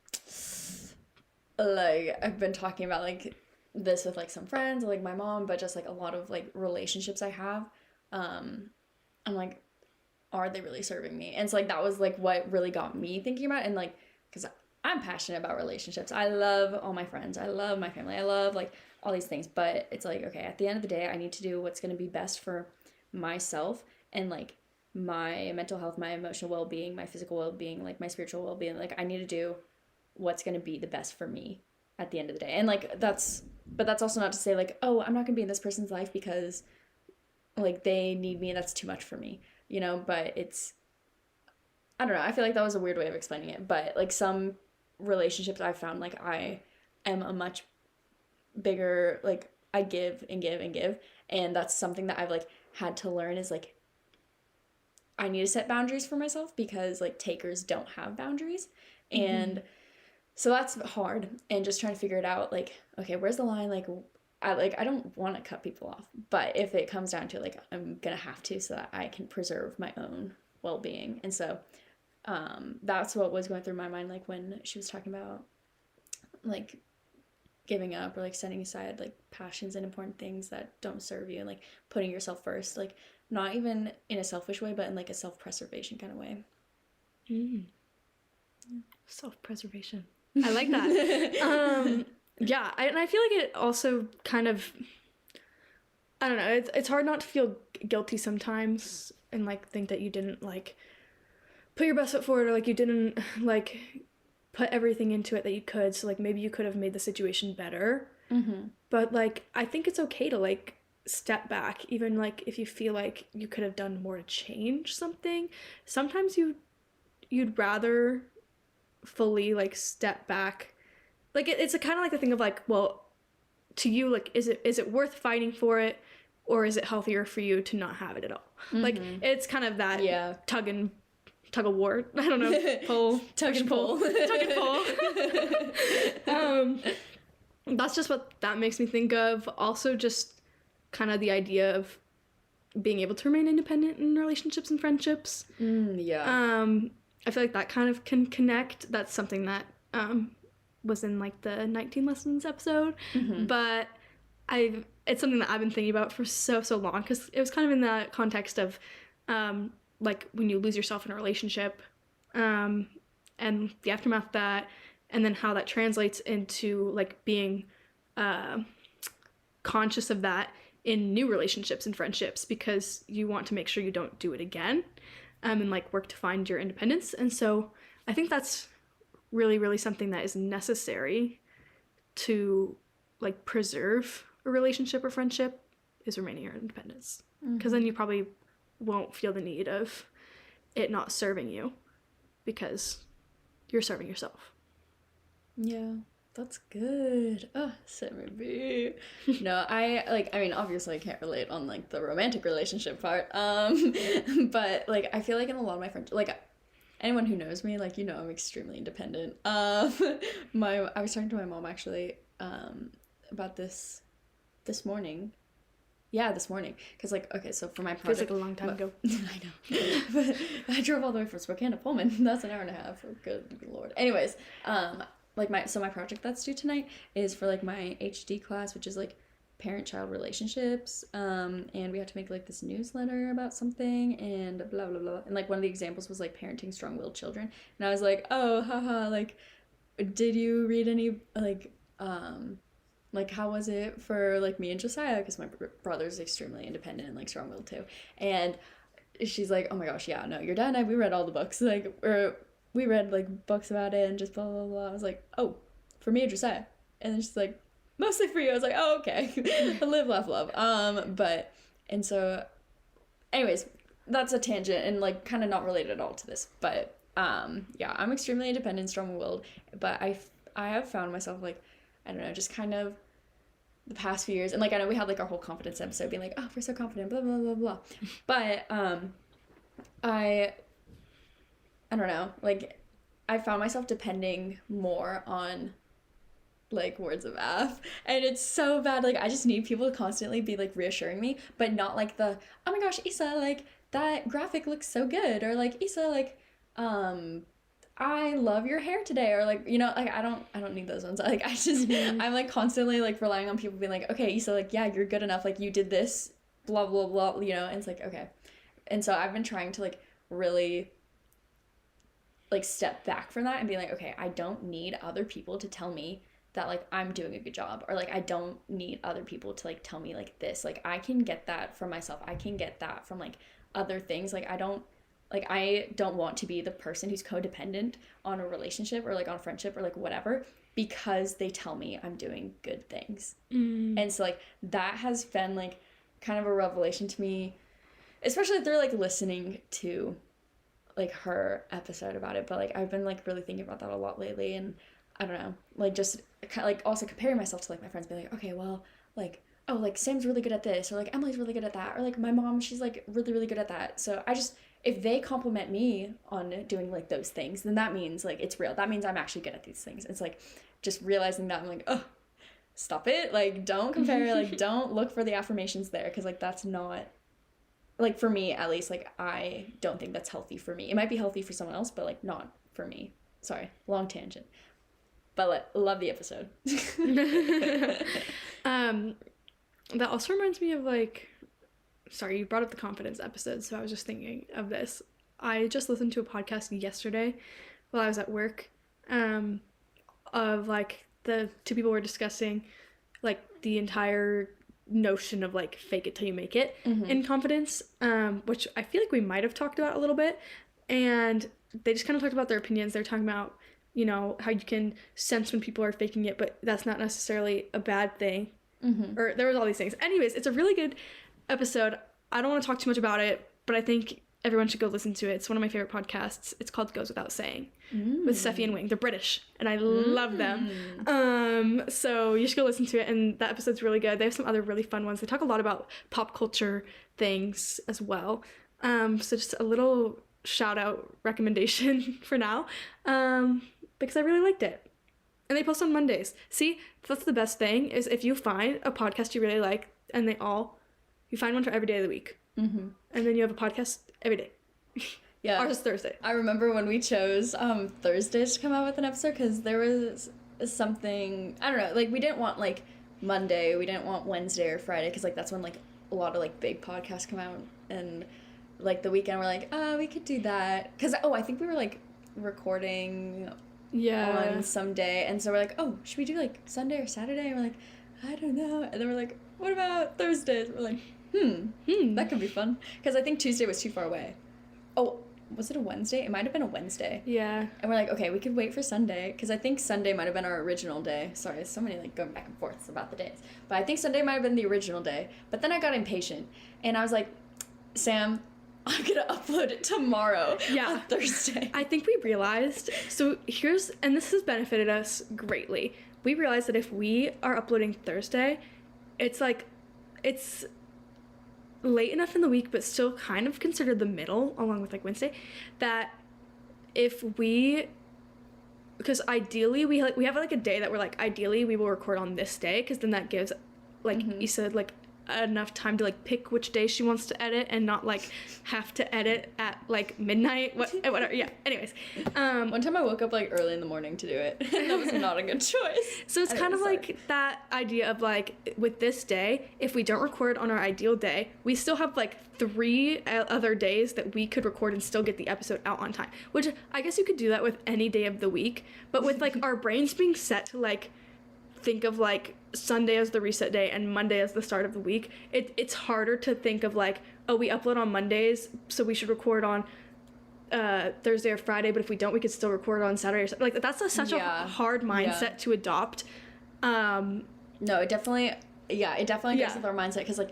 like I've been talking about like this with like some friends, like my mom, but just like a lot of like relationships I have, I'm like, are they really serving me? And it's like that was like what really got me thinking about it. And like, because I'm passionate about relationships, I love all my friends, I love my family, I love like all these things, but it's like, okay, at the end of the day I need to do what's going to be best for myself and like my mental health, my emotional well-being, my physical well-being, like my spiritual well-being. Like I need to do what's going to be the best for me at the end of the day. And like that's also not to say like, oh, I'm not gonna be in this person's life because like they need me, that's too much for me, but it's, I don't know, I feel like that was a weird way of explaining it, but like some relationships I've found, like I am a much bigger, like I give and give and give, and that's something that I've like had to learn is like I need to set boundaries for myself, because like takers don't have boundaries. And so that's hard, and just trying to figure it out, like, okay, where's the line, like I don't want to cut people off, but if it comes down to like I'm gonna have to so that I can preserve my own well-being. And so that's what was going through my mind, like when she was talking about like giving up or like setting aside like passions and important things that don't serve you, and like putting yourself first, like not even in a selfish way but in like a self-preservation kind of way. Self-preservation, I like that. Yeah, and I feel like it also kind of, I don't know, it's hard not to feel guilty sometimes and like think that you didn't like put your best foot forward, or like you didn't like put everything into it that you could, so like maybe you could have made the situation better. But like I think it's okay to like step back, even like if you feel like you could have done more to change something. Sometimes you'd rather fully like step back. Like it's a kind of like the thing of like, well, to you, like is it worth fighting for it, or is it healthier for you to not have it at all? Like it's kind of that tug of war. I don't know. Pull. Tug and pull. Tug and pull. That's just what that makes me think of. Also just kind of the idea of being able to remain independent in relationships and friendships. I feel like that kind of can connect. That's something that was in like the 19 lessons episode. But it's something that I've been thinking about for so long, because it was kind of in the context of like when you lose yourself in a relationship, and the aftermath of that, and then how that translates into like being conscious of that in new relationships and friendships, because you want to make sure you don't do it again, and like work to find your independence. And so I think that's really something that is necessary to like preserve a relationship or friendship, is remaining your independence, because then you probably won't feel the need of it not serving you, because you're serving yourself. Yeah, that's good. Oh, maybe. No, I mean, obviously I can't relate on like the romantic relationship part. But like I feel like in a lot of my friends, like anyone who knows me, like, you know, I'm extremely independent. I was talking to my mom actually about this morning. Yeah, this morning. Because, like, okay, so for my project... Feels like a long time ago. I know. But I drove all the way from Spokane to Pullman. That's an hour and a half. Oh, good Lord. Anyways, like, my project that's due tonight is for, like, my HD class, which is, like, parent-child relationships. And we have to make, like, this newsletter about something and blah, blah, blah. And, like, one of the examples was, like, parenting strong-willed children. And I was like, oh, haha, like, did you read any, like, how was it for, like, me and Josiah? Because my brother's extremely independent and, like, strong-willed, too. And she's like, oh, my gosh, yeah, no, your dad and I, we read all the books. Like, we read, like, books about it and just blah, blah, blah. I was like, oh, for me and Josiah. And then she's like, mostly for you. I was like, oh, okay. Live, laugh, love. And so, anyways, that's a tangent and, like, kind of not related at all to this. But, yeah, I'm extremely independent, strong-willed. But I have found myself, like, I don't know, just kind of the past few years, and like I know we had like our whole confidence episode being like, oh, we're so confident, blah blah blah blah, but I don't know, like I found myself depending more on like words of affirmation, and it's so bad. Like I just need people to constantly be like reassuring me, but not like the, oh my gosh, Issa, like that graphic looks so good, or like Issa, like I love your hair today, or like, you know, like I don't need those ones. Like I just I'm like constantly like relying on people being like, okay, so like, yeah, you're good enough, like you did this, blah blah blah, you know. And it's like, okay. And so I've been trying to like really like step back from that and be like, okay, I don't need other people to tell me that like I'm doing a good job, or like I don't need other people to like tell me like this, like I can get that from myself. I can get that from like other things. Like I don't want to be the person who's codependent on a relationship or like on a friendship or like whatever, because they tell me I'm doing good things. And so like that has been like kind of a revelation to me, especially through like listening to like her episode about it. But like I've been like really thinking about that a lot lately, and I don't know, like just kind of like also comparing myself to like my friends, being like, okay, well, like, oh, like Sam's really good at this, or like Emily's really good at that, or like my mom, she's like really good at that. So I just, if they compliment me on doing like those things, then that means like it's real. That means I'm actually good at these things. It's like just realizing that I'm like, oh, stop it. Like, don't compare. Like, don't look for the affirmations there, because, like, that's not, like, for me, at least, like, I don't think that's healthy for me. It might be healthy for someone else, but, like, not for me. Sorry, long tangent. But love the episode. That also reminds me of, like, sorry, you brought up the confidence episode, so I was just thinking of this. I just listened to a podcast yesterday while I was at work, of, like, the two people were discussing, like, the entire notion of, like, fake it till you make it in confidence, which I feel like we might have talked about a little bit, and they just kind of talked about their opinions. They're talking about, you know, how you can sense when people are faking it, but that's not necessarily a bad thing, or there was all these things. Anyways, it's a really good episode. I don't want to talk too much about it, but I think everyone should go listen to it. It's one of my favorite podcasts. It's called Goes Without Saying, with Steffi and Wing. They're British, and I love them. So you should go listen to it, and that episode's really good. They have some other really fun ones. They talk a lot about pop culture things as well. So just a little shout out recommendation for now, because I really liked it. And they post on Mondays. See, that's the best thing, is if you find a podcast you really like, and you find one for every day of the week. And then you have a podcast every day. Yeah. Ours is Thursday. I remember when we chose Thursdays to come out with an episode, because there was something, I don't know, like, we didn't want, like, Monday, we didn't want Wednesday or Friday, because, like, that's when, like, a lot of, like, big podcasts come out, and, like, the weekend we're like, we could do that, because, I think we were, like, recording on some day, and so we're like, should we do, like, Sunday or Saturday? And we're like, I don't know, and then we're like, what about Thursdays? We're like, that could be fun, because I think Tuesday was too far away. Was it a Wednesday? It might have been a Wednesday. Yeah. And we're like, okay, we could wait for Sunday, because I think Sunday might have been our original day. Sorry, so many, like, going back and forth about the days. But I think Sunday might have been the original day. But then I got impatient, and I was like, Sam, I'm going to upload it tomorrow on Thursday. I think we realized, and this has benefited us greatly. We realized that if we are uploading Thursday, it's late enough in the week, but still kind of considered the middle, along with, like, Wednesday, that because ideally we have like a day that we're like, ideally we will record on this day, because then that gives, like, Issa, like, enough time to, like, pick which day she wants to edit, and not, like, have to edit at, like, midnight, whatever. Yeah, anyways, one time I woke up, like, early in the morning to do it, and that was not a good choice. So it's kind of like that idea of, like, with this day, if we don't record on our ideal day, we still have, like, 3 other days that we could record and still get the episode out on time, which I guess you could do that with any day of the week, but with, like, our brains being set to, like, think of, like, Sunday as the reset day and Monday as the start of the week, it's harder to think of, like, we upload on Mondays, so we should record on Thursday or Friday, but if we don't, we could still record on Saturday or something. Like, that's such a hard mindset to adopt. No, it definitely goes with our mindset, because, like,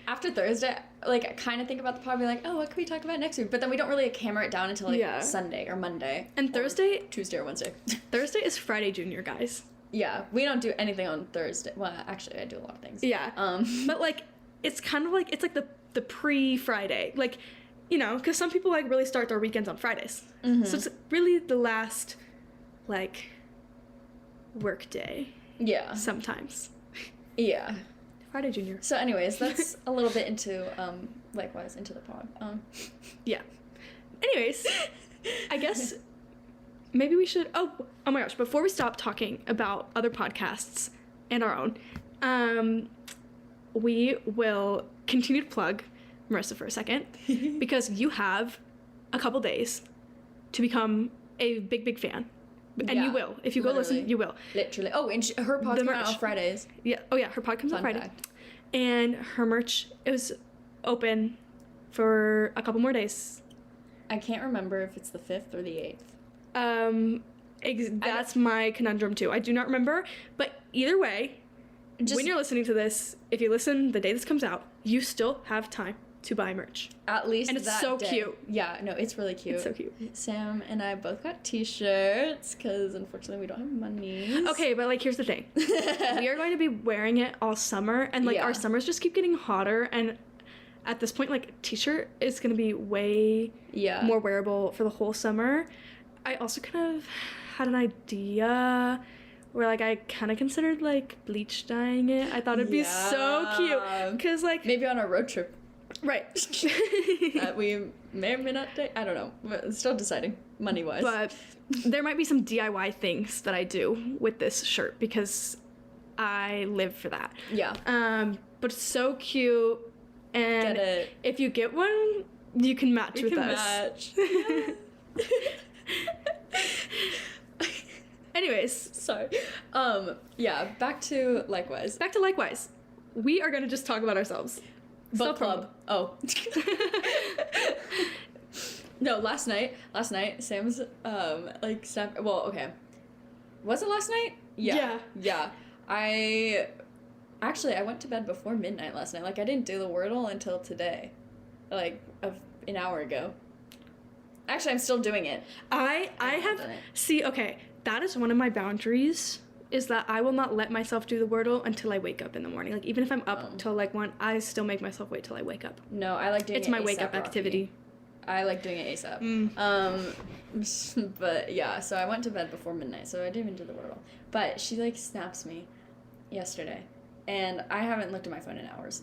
after Thursday, like, I kind of think about the pod, be like, what can we talk about next week? But then we don't really hammer it down until, like, Sunday or Monday. And Thursday, Tuesday or Wednesday. Thursday is Friday Junior, guys. Yeah, we don't do anything on Thursday. Well, actually, I do a lot of things. Yeah. But, like, it's kind of like, it's like the pre-Friday. Like, you know, because some people, like, really start their weekends on Fridays. So it's really the last, like, work day. Yeah. Sometimes. Yeah. Friday Junior. So anyways, that's a little bit into, likewise, into the pod. Yeah. Anyways, I guess maybe we should, oh my gosh, before we stop talking about other podcasts and our own, we will continue to plug Marissa for a second, because you have a couple days to become a big fan. And you will. If you go listen, you will. Literally. Oh, and her pod comes out on Fridays. Yeah. Oh, yeah. Her pod comes on Friday. And her merch is open for a couple more days. I can't remember if it's the 5th or the 8th. That's my conundrum, too. I do not remember. But either way, when you're listening to this, if you listen the day this comes out, you still have time to buy merch. At least, and it's so cute. Yeah, no, it's really cute. It's so cute. Sam and I both got t-shirts, because unfortunately we don't have money. Okay, but, like, here's the thing. We are going to be wearing it all summer, and, like, our summers just keep getting hotter, and at this point, like, t-shirt is going to be way more wearable for the whole summer. I also kind of had an idea where like I kind of considered like bleach dyeing it. I thought it'd be so cute because like maybe on a road trip right. we may or may not take. I don't know. But still deciding money wise. But there might be some DIY things that I do with this shirt because I live for that. Yeah. But it's so cute, and Get it. if you get one, you can match We with can us. match. Anyways, Sorry. Yeah, back to likewise. back to likewise. We are gonna just talk about ourselves. Book Self-promo. club. Oh. No, last night, Sam's like snap. Well, okay. Was it last night? Yeah. I went to bed before midnight last night. Like, I didn't do the Wordle until today, like an hour ago. Actually, I'm still doing it. I haven't have done it. see. Okay, that is one of my boundaries. Is that I will not let myself do the Wordle until I wake up in the morning. Like even if I'm up till like 1, I still make myself wait till I wake up. No, I like doing It's it my wake ASAP, up Rocky. activity. I like doing it ASAP. But yeah, so I went to bed before midnight, so I didn't even do the Wordle. But she like snaps me yesterday, and I haven't looked at my phone in hours.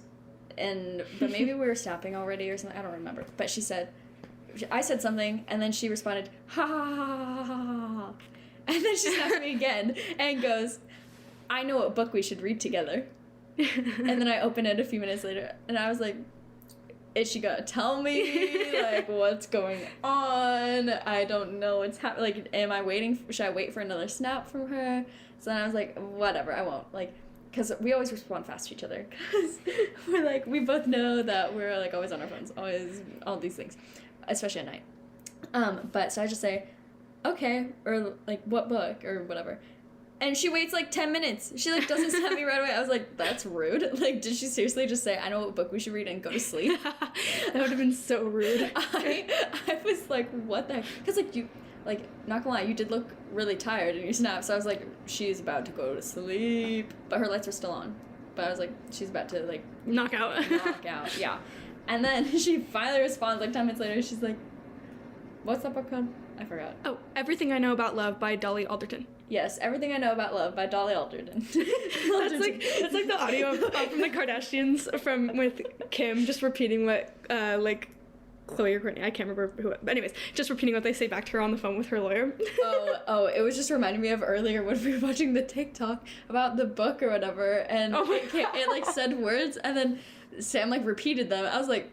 But maybe we were snapping already or something. I don't remember. But I said something, and then she responded, ha ha ha ha ha ha ha. And then she snapped me again and goes, I know what book we should read together. And then I opened it a few minutes later, and I was like, is she gonna tell me, like, what's going on? I don't know what's happening. Like, should I wait for another snap from her? So then I was like, whatever, I won't. Like, because we always respond fast to each other. Because we're like, we both know that we're, like, always on our phones. Always, all these things. Especially at night. But, so I just say, okay, or, like, what book, or whatever. And she waits like 10 minutes. She like doesn't snap me right away. I was like, that's rude. Like, did she seriously just say, I know what book we should read and go to sleep? That would have been so rude. I was like, what the heck? Because like you, like, not gonna lie, you did look really tired in your snap. So I was like, she's about to go to sleep. But her lights were still on. But I was like, she's about to like Knock out. yeah. And then she finally responds like 10 minutes later. She's like, what's that book called? I forgot. Oh, Everything I Know About Love by Dolly Alderton. Yes, Everything I Know About Love by Dolly Alderton. That's like the audio from the Kardashians with Kim just repeating what like Chloe or Courtney, I can't remember who, but anyways, just repeating what they say back to her on the phone with her lawyer. Oh, it was just reminding me of earlier when we were watching the TikTok about the book or whatever, and it like said words, and then Sam like repeated them. I was like,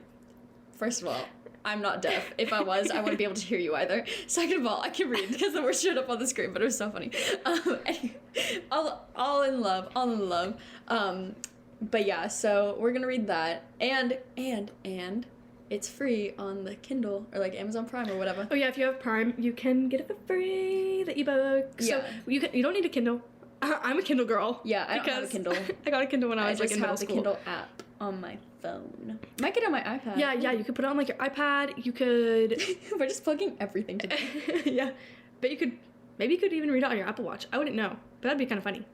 first of all, I'm not deaf. If I was, I wouldn't be able to hear you either. Second of all, I can read because the words showed up on the screen, but it was so funny. Anyway, all in love. But yeah, so we're gonna read that, and it's free on the Kindle or like Amazon Prime or whatever. Oh yeah, if you have Prime, you can get it for free, the ebook. So you don't need a Kindle. I'm a Kindle girl. Yeah, I don't have a Kindle. I got a Kindle when I was like in middle school. I just have the Kindle app on my phone. Might get it on my iPad. Yeah, you could put it on like your iPad. You could. We're just plugging everything together. Yeah, but maybe you could even read it on your Apple Watch. I wouldn't know, but that'd be kind of funny.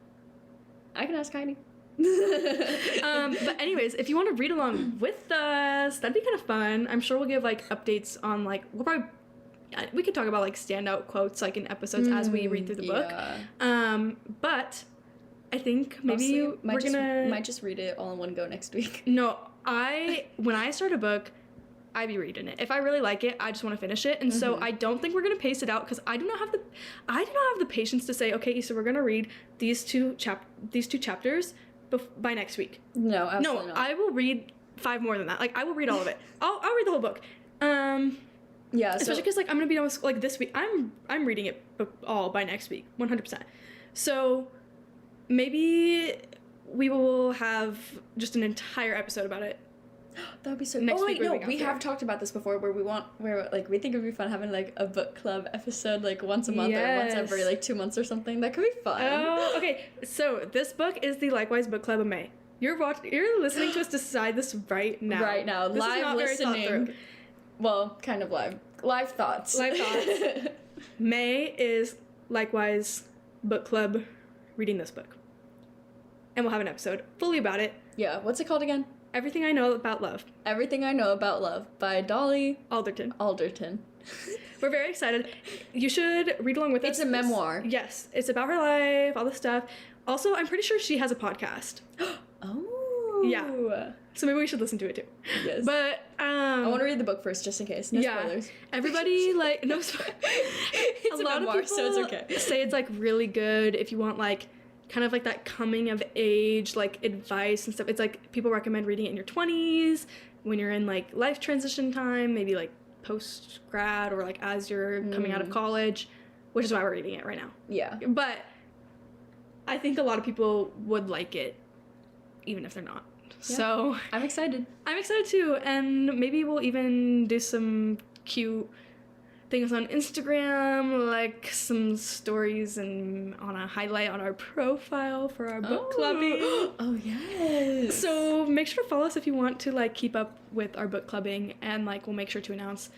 I can ask Heidi. But anyways, if you want to read along with us, that'd be kind of fun. I'm sure we'll give like updates on like we could talk about like standout quotes like in episodes as we read through the book. But I think maybe might just read it all in one go next week. No, when I start a book, I be reading it. If I really like it, I just want to finish it, and so I don't think we're gonna pace it out because I do not have the patience to say, okay, so we're gonna read these two chapters by next week. No, absolutely not. I will read 5 more than that. Like I will read all of it. I'll read the whole book. Yeah, especially because like I'm gonna be done with like this week. I'm reading it all by next week, 100%. So maybe we will have just an entire episode about it. That would be so. Next week. No, we have talked about this before. Where we think it'd be fun having like a book club episode like once a month or once every like 2 months or something. That could be fun. Oh, okay. So this book is the Likewise Book Club of May. You're listening to us decide this right now. Right now, this live is not listening. Very thought through. Well, kind of live. Live thoughts. Live thoughts. May is Likewise Book Club reading this book. And we'll have an episode fully about it. Yeah, what's it called again? Everything I Know About Love. Everything I Know About Love by Dolly Alderton. we're very excited. You should read along with us. It's a memoir. Yes, it's about her life, all this stuff. Also, I'm pretty sure she has a podcast. Oh. Yeah. So maybe we should listen to it too. Yes. But I want to read the book first, just in case. No spoilers. Everybody like no spoilers. It's a lot memoir, of people so it's okay. Say it's like really good if you want like kind of like that coming of age like advice and stuff. It's like people recommend reading it in your 20s when you're in like life transition time, maybe like post grad or like as you're coming out of college, which is why we're reading it right now. Yeah. But I think a lot of people would like it even if they're not. Yeah. So I'm excited. I'm excited too, and maybe we'll even do some cute things on Instagram, like some stories and on a highlight on our profile for our book clubbing. Oh yes. So make sure to follow us if you want to like keep up with our book clubbing, and like we'll make sure to announce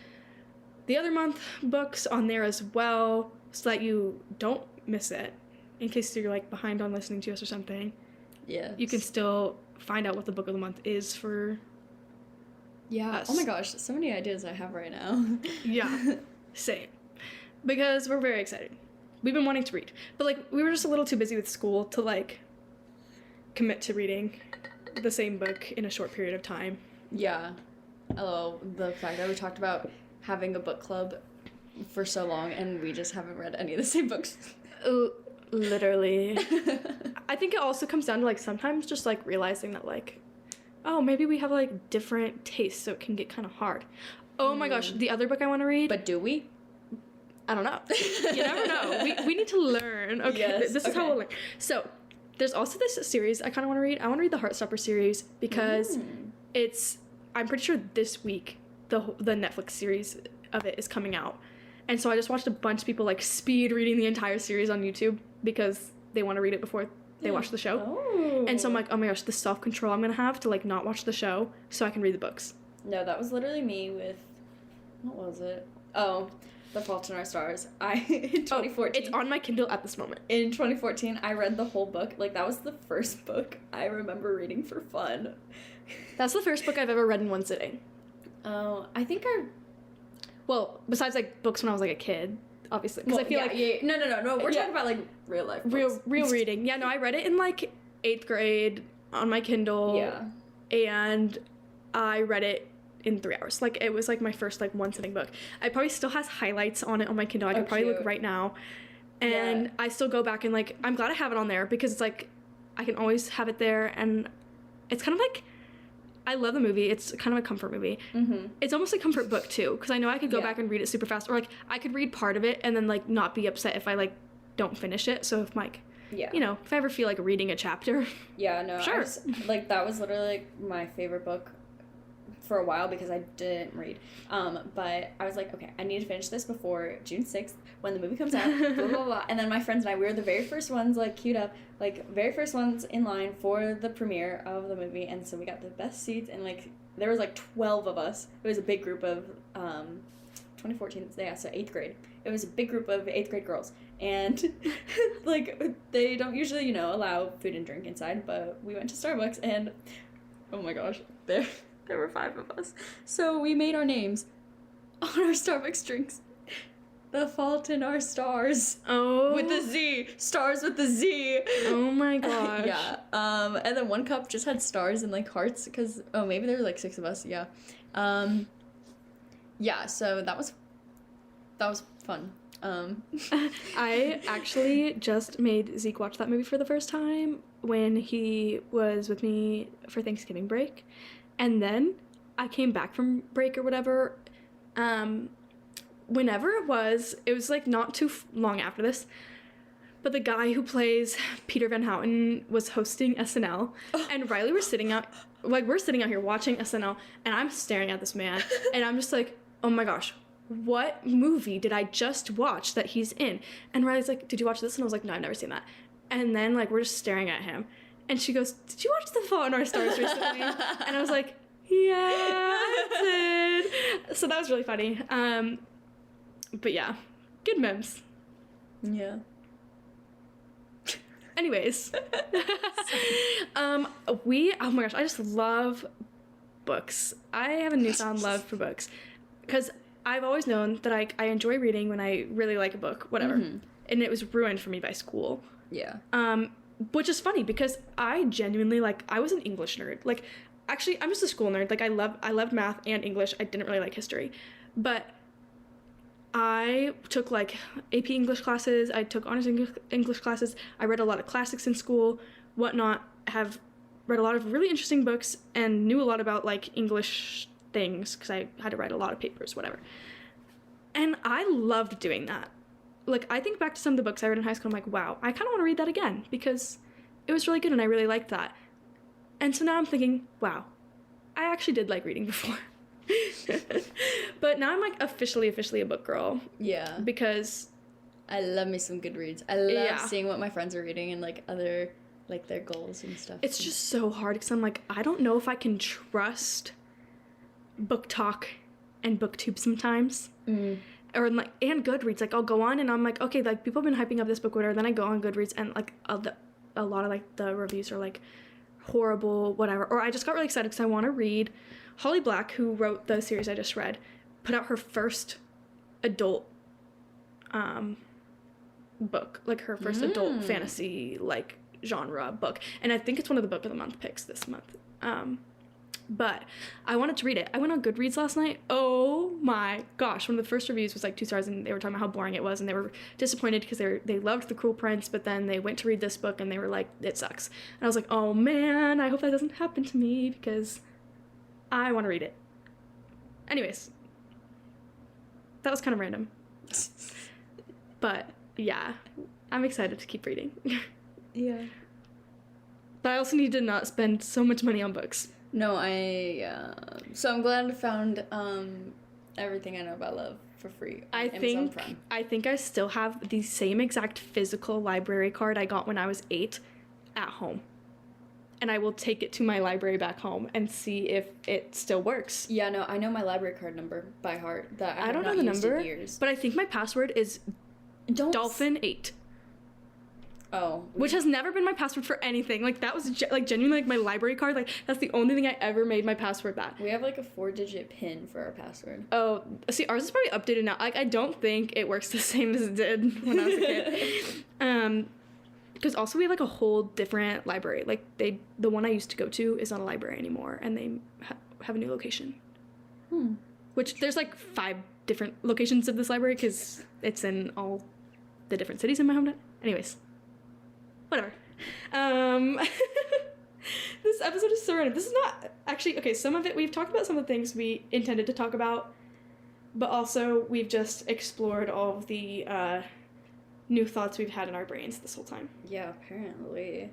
the other month books on there as well, so that you don't miss it in case you're like behind on listening to us or something. Yeah. You can still find out what the book of the month is for us. Oh my gosh, so many ideas I have right now. Yeah. Same. Because we're very excited. We've been wanting to read. But like we were just a little too busy with school to like commit to reading the same book in a short period of time. Yeah. Oh, the fact that we talked about having a book club for so long and we just haven't read any of the same books. Literally. I think it also comes down to like sometimes just like realizing that like, oh, maybe we have like different tastes, so it can get kind of hard. Oh my gosh, the other book I want to read. But do we? I don't know. You never know. We need to learn. Okay, yes, this is how we'll learn. So there's also this series I kind of want to read. I want to read the Heartstopper series because I'm pretty sure this week the Netflix series of it is coming out. And so I just watched a bunch of people like speed reading the entire series on YouTube because they want to read it before they watch the show. Oh. And so I'm like, oh my gosh, the self-control I'm going to have to like not watch the show so I can read the books. No, that was literally me with, what was it? Oh, The Fault in Our Stars. In 2014. It's on my Kindle at this moment. In 2014, I read the whole book. Like, that was the first book I remember reading for fun. That's the first book I've ever read in one sitting. Oh, I think Well, besides, like, books when I was, like, a kid, obviously. Because I feel like... Yeah. No. We're talking about, like, real life books. Real reading. Yeah, no, I read it in, like, 8th grade on my Kindle. Yeah. And I read it in 3 hours. Like, it was, like, my first, like, one-sitting book. I probably still has highlights on it on my Kindle. I could probably look right now. And I still go back and, like, I'm glad I have it on there because it's, like, I can always have it there. And it's kind of, like... I love the movie. It's kind of a comfort movie. Mm-hmm. It's almost a comfort book, too, because I know I could go back and read it super fast. Or, like, I could read part of it and then, like, not be upset if I, like, don't finish it. So if, like, you know, if I ever feel like reading a chapter. Yeah, no. Sure. Like, that was literally, like, my favorite book for a while because I didn't read. But I was like, okay, I need to finish this before June 6th when the movie comes out, blah, blah, blah. And then my friends and I, we were the very first ones, like, queued up, like, very first ones in line for the premiere of the movie. And so we got the best seats, and, like, there was, like, 12 of us. It was a big group of, 2014, yeah, so 8th grade. It was a big group of 8th grade girls. And, like, they don't usually, you know, allow food and drink inside, but we went to Starbucks, and, oh my gosh, there were 5 of us. So we made our names on our Starbucks drinks. The Fault in Our Stars. Oh. With the Z. Stars with the Z. Oh my gosh. Yeah. And then one cup just had stars and, like, hearts, because, maybe there were, like, 6 of us, yeah. Yeah, so that was fun. I actually just made Zeke watch that movie for the first time when he was with me for Thanksgiving break. And then I came back from break or whatever. Whenever it was like not too long after this, but the guy who plays Peter Van Houten was hosting SNL, and Riley we're sitting out here watching SNL, and I'm staring at this man, and I'm just like, oh my gosh, what movie did I just watch that he's in? And Riley's like, did you watch this? And I was like, no, I've never seen that. And then, like, we're just staring at him, and she goes, did you watch The Fault in Our Stars recently? And I was like, yeah, I did. So that was really funny. But yeah, good memes. Yeah. Anyways. Oh my gosh, I just love books. I have a newfound love for books. Because I've always known that I enjoy reading when I really like a book, whatever. Mm-hmm. And it was ruined for me by school. Yeah. Which is funny because I genuinely, like, I was an English nerd. Like, actually, I'm just a school nerd. Like, I loved math and English. I didn't really like history. But I took, like, AP English classes. I took honors English classes. I read a lot of classics in school, whatnot. Have read a lot of really interesting books and knew a lot about, like, English things because I had to write a lot of papers, whatever. And I loved doing that. Like, I think back to some of the books I read in high school, I'm like, wow, I kind of want to read that again because it was really good and I really liked that. And so now I'm thinking, wow, I actually did like reading before. But now I'm, like, officially a book girl. Yeah. Because I love me some Goodreads. I love seeing what my friends are reading and, like, other, like, their goals and stuff. It's just so hard because I'm like, I don't know if I can trust Book Talk and BookTube sometimes. Or, like, and Goodreads. Like, I'll go on and I'm like, okay, like, people have been hyping up this book, whatever. Then I go on Goodreads and, like, a lot of, like, the reviews are, like, horrible, whatever. Or I just got really excited because I want to read. Holly Black, who wrote the series I just read, put out her first adult book. Like, her first adult fantasy, like, genre book. And I think it's one of the Book of the Month picks this month. But I wanted to read it. I went on Goodreads last night. Oh my gosh. One of the first reviews was like 2 stars and they were talking about how boring it was and they were disappointed because they loved The Cruel Prince, but then they went to read this book and they were like, it sucks. And I was like, oh man, I hope that doesn't happen to me because I want to read it. Anyways, that was kind of random. But yeah, I'm excited to keep reading. Yeah. But I also need to not spend so much money on books. No, so I'm glad I found Everything I Know About Love for free on Amazon Prime. I think I still have the same exact physical library card I got when I was 8 at home. And I will take it to my library back home and see if it still works. Yeah, no, I know my library card number by heart. That I don't know the number, but I think my password is Dolphin8. Oh. Which has never been my password for anything. Like, that was, genuinely, like, my library card. Like, that's the only thing I ever made my password that. We have, like, a 4-digit PIN for our password. Oh, see, ours is probably updated now. Like, I don't think it works the same as it did when I was a kid. Because also we have, like, a whole different library. Like, the one I used to go to is not a library anymore, and they have a new location. Which, there's, like, 5 different locations of this library, because it's in all the different cities in my hometown. Anyways. Whatever. This episode is so random. This is not actually okay. Some of it we've talked about some of the things we intended to talk about, but also we've just explored all of the new thoughts we've had in our brains this whole time. Yeah, apparently.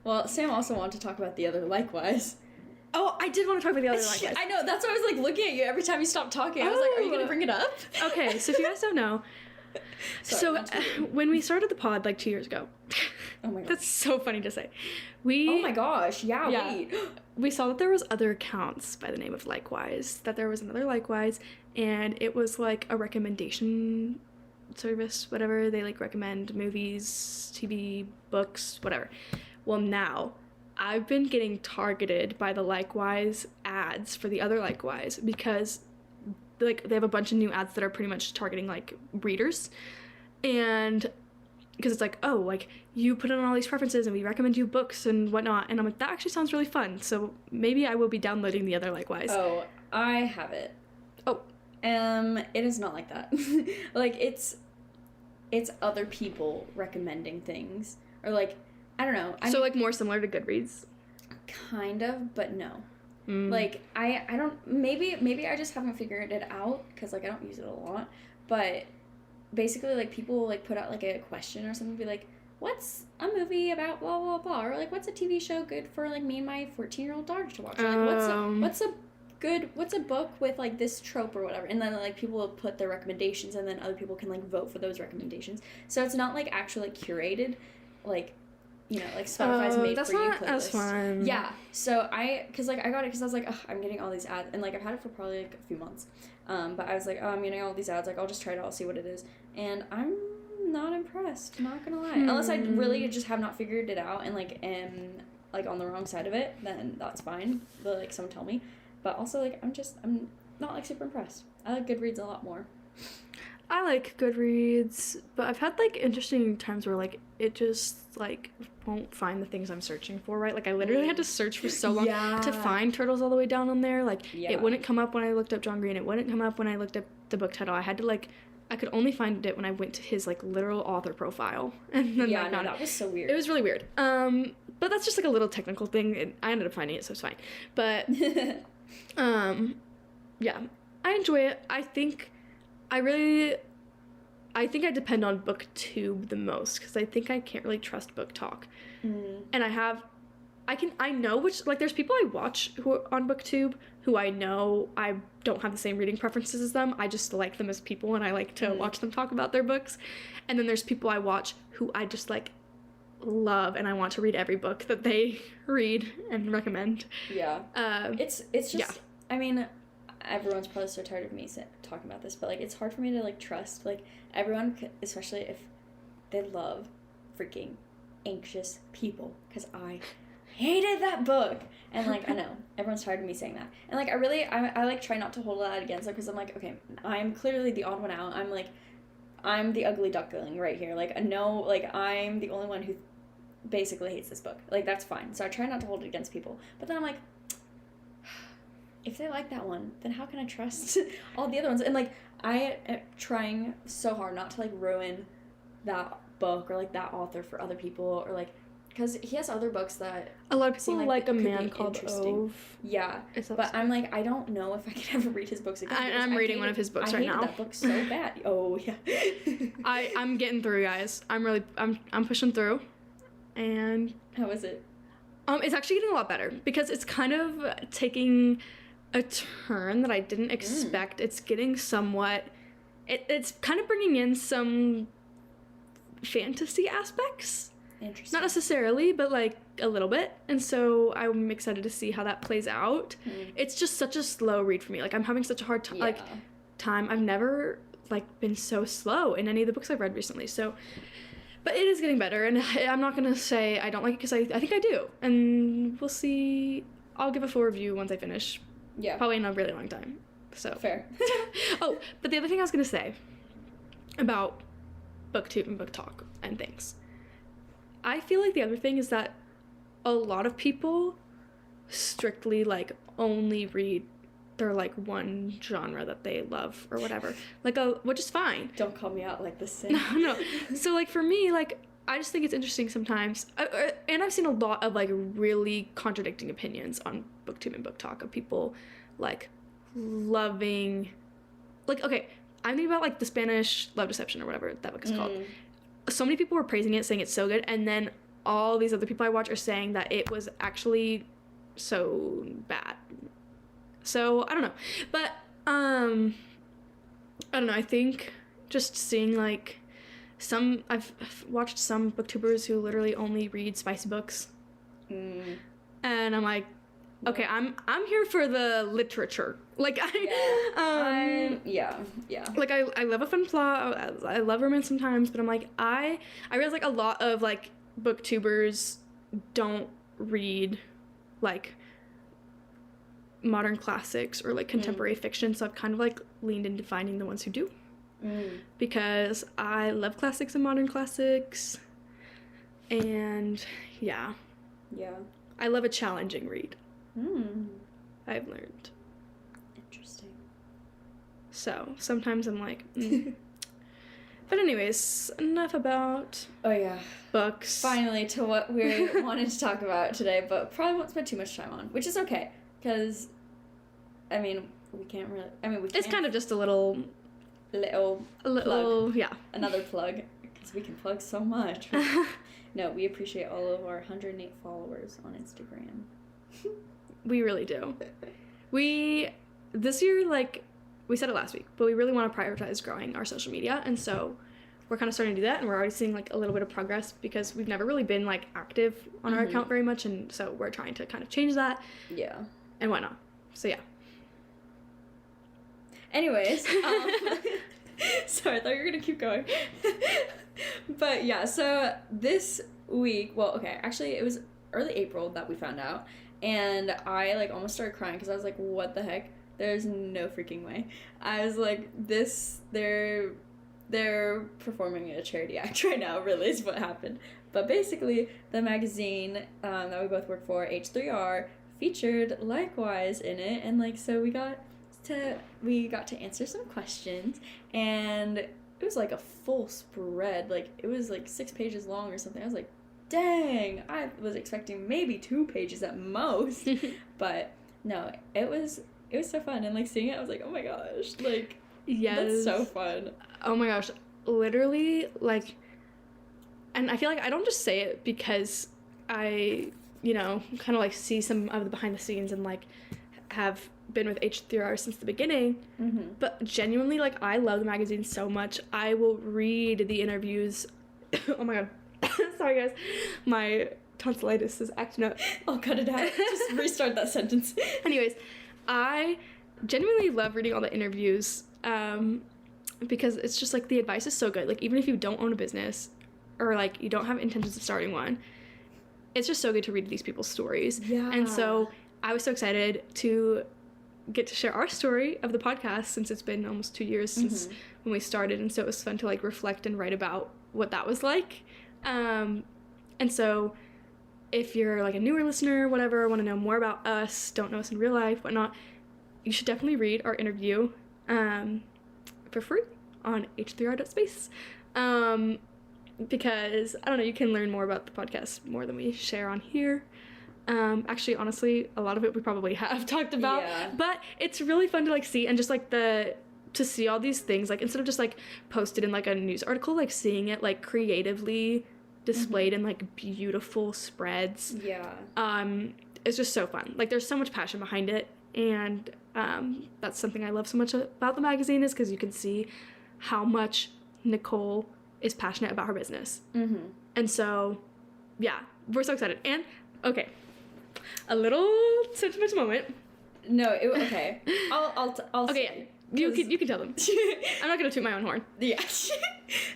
Well, Sam also wanted to talk about the other likewise. Oh, I did want to talk about the other likewise. I know. That's why I was like looking at you every time you stopped talking. I was like, "Are you gonna bring it up?" Okay, so if you guys don't know. Sorry, when we started the pod like 2 years ago, oh my gosh, that's so funny to say. Oh my gosh, yeah. Wait. We saw that there was other accounts by the name of Likewise. That there was another Likewise, and it was like a recommendation service, whatever. They like recommend movies, TV, books, whatever. Well, now I've been getting targeted by the Likewise ads for the other Likewise because like they have a bunch of new ads that are pretty much targeting like readers, and because it's like, oh, like you put in all these preferences and we recommend you books and whatnot, and I'm like, that actually sounds really fun, so maybe I will be downloading the other Likewise. Oh, I have it. Oh, it is not like that. Like it's other people recommending things, or like I don't know. Like more similar to Goodreads. Kind of, but no. Like, I don't, maybe I just haven't figured it out, because, like, I don't use it a lot, but basically, like, people, like, put out, like, a question or something, be like, what's a movie about blah, blah, blah, or, like, what's a TV show good for, like, me and my 14-year-old daughter to watch, or, like, what's a book with, like, this trope or whatever, and then, like, people will put their recommendations, and then other people can, like, vote for those recommendations, so it's not, like, actually, like, curated, like, you know, like Spotify's made for you playlist. That's fun. Yeah. So because I got it because I was like, ugh, I'm getting all these ads, and like I've had it for probably like a few months. But I was like, oh, I'm getting all these ads. Like I'll just try it. I'll see what it is, and I'm not impressed. Not gonna lie. Unless I really just have not figured it out and like am like on the wrong side of it, then that's fine. But like someone tell me. But also like I'm not like super impressed. I like Goodreads a lot more. I like Goodreads, but I've had like interesting times where like it just like won't find the things I'm searching for, right? Like I literally had to search for so long to find Turtles All the Way Down on there. Like it wouldn't come up when I looked up John Green. It wouldn't come up when I looked up the book title. I had to like, I could only find it when I went to his like literal author profile, and then yeah, no, that was so weird. It was really weird. But that's just like a little technical thing, and I ended up finding it, so it's fine. But yeah, I enjoy it. I think I depend on BookTube the most because I think I can't really trust Book Talk. And I know which, like, there's people I watch who are on BookTube who I know I don't have the same reading preferences as them. I just like them as people and I like to watch them talk about their books. And then there's people I watch who I just, like, love and I want to read every book that they read and recommend. Yeah. It's just, yeah. I mean, everyone's probably so tired of me talking about this, but, like, it's hard for me to, like, trust, like, everyone, especially if they love freaking Anxious People, because I hated that book, and, like, I know, everyone's tired of me saying that, and, like, I like, try not to hold that against them, because I'm like, okay, I'm clearly the odd one out, I'm the ugly duckling right here, like, I'm the only one who basically hates this book, like, that's fine, so I try not to hold it against people, but then I'm like, if they like that one, then how can I trust all the other ones? And, like, I am trying so hard not to, like, ruin that book or, like, that author for other people, or, like, because he has other books that a lot of people like A Man Called Ove. Yeah, but I'm like, I don't know if I can ever read his books again. I'm reading one of his books right now. I hated that book so bad. Oh yeah. I'm getting through, guys. I'm pushing through, and how is it? It's actually getting a lot better because it's kind of taking a turn that I didn't expect. It's getting somewhat. It's kind of bringing in some fantasy aspects. Interesting. Not necessarily, but like a little bit. And so I'm excited to see how that plays out. It's just such a slow read for me. Like I'm having such a hard time. Like time. I've never like been so slow in any of the books I've read recently. So, but it is getting better. And I'm not gonna say I don't like it because I think I do. And we'll see. I'll give a full review once I finish. Yeah. Probably in a really long time. So fair. Oh, but the other thing I was gonna say about BookTube and Book Talk and things. I feel like the other thing is that a lot of people strictly, like, only read their, like, one genre that they love or whatever. Like, which is fine. Don't call me out like this, Sin. No. So, like, for me, like, I just think it's interesting sometimes. And I've seen a lot of, like, really contradicting opinions on BookTube and Book Talk of people, like, loving... Like, okay, I'm thinking about, like, the Spanish Love Deception or whatever that book is called. So many people were praising it, saying it's so good, and then all these other people I watch are saying that it was actually so bad. So, I don't know. But, I don't know, I think just seeing, like, I've watched some booktubers who literally only read spicy books. And I'm like, okay, I'm here for the literature. Like yeah. Like I love a fun plot. I love romance sometimes, but I'm like I realize like a lot of like booktubers don't read like modern classics or like contemporary fiction, so I've kind of like leaned into finding the ones who do. Because I love classics and modern classics, and yeah, I love a challenging read. I've learned. Interesting. So sometimes I'm like, But anyways, enough about books. Finally to what we wanted to talk about today, but probably won't spend too much time on, which is okay, because I mean we can't really. It's kind of just a little plug. Yeah. Another plug, because we can plug so much. No, we appreciate all of our 108 followers on Instagram. We really do. This year, like, we said it last week, but we really want to prioritize growing our social media, and so we're kind of starting to do that, and we're already seeing, like, a little bit of progress, because we've never really been, like, active on our account very much, and so we're trying to kind of change that. Yeah. And whatnot. So, yeah. Anyways, sorry, I thought you were going to keep going. But, yeah, so this week, well, okay, actually, it was early April that we found out, and I, like, almost started crying, because I was like, what the heck? There's no freaking way. I was like, they're performing a charity act right now, really, is what happened. But basically, the magazine that we both work for, H3R, featured likewise in it, and like, so we got to answer some questions, and it was like a full spread. Like, it was like 6 pages long or something. I was like, dang, I was expecting maybe 2 pages at most. But no, it was so fun, and like seeing it, I was like, oh my gosh, like, yes, that's so fun. Oh my gosh, literally, like, and I feel like I don't just say it because I, you know, kind of like see some of the behind the scenes and like have been with H3R since the beginning, but genuinely, like, I love the magazine so much. I will read the interviews. Oh my god. Sorry guys, my tonsillitis is acting up. I'll cut it out. Just restart that sentence. Anyways, I genuinely love reading all the interviews because it's just like the advice is so good. Like, even if you don't own a business or like you don't have intentions of starting one, it's just so good to read these people's stories. Yeah. And so I was so excited to get to share our story of the podcast, since it's been almost 2 years since when we started, and so it was fun to like reflect and write about what that was like. And so if you're like a newer listener, whatever, want to know more about us, don't know us in real life, whatnot, you should definitely read our interview for free on h3r.space, because I don't know, you can learn more about the podcast more than we share on here. Actually, honestly, a lot of it we probably have talked about, but it's really fun to like see, and just like to see all these things, like, instead of just like posted in like a news article, like seeing it like creatively displayed in like beautiful spreads. It's just so fun. Like, there's so much passion behind it, and that's something I love so much about the magazine, is because you can see how much Nicole is passionate about her business. And so yeah, we're so excited. And okay, a little sentiment moment. No, okay. I'll okay, you can tell them. I'm not gonna toot my own horn. Yeah.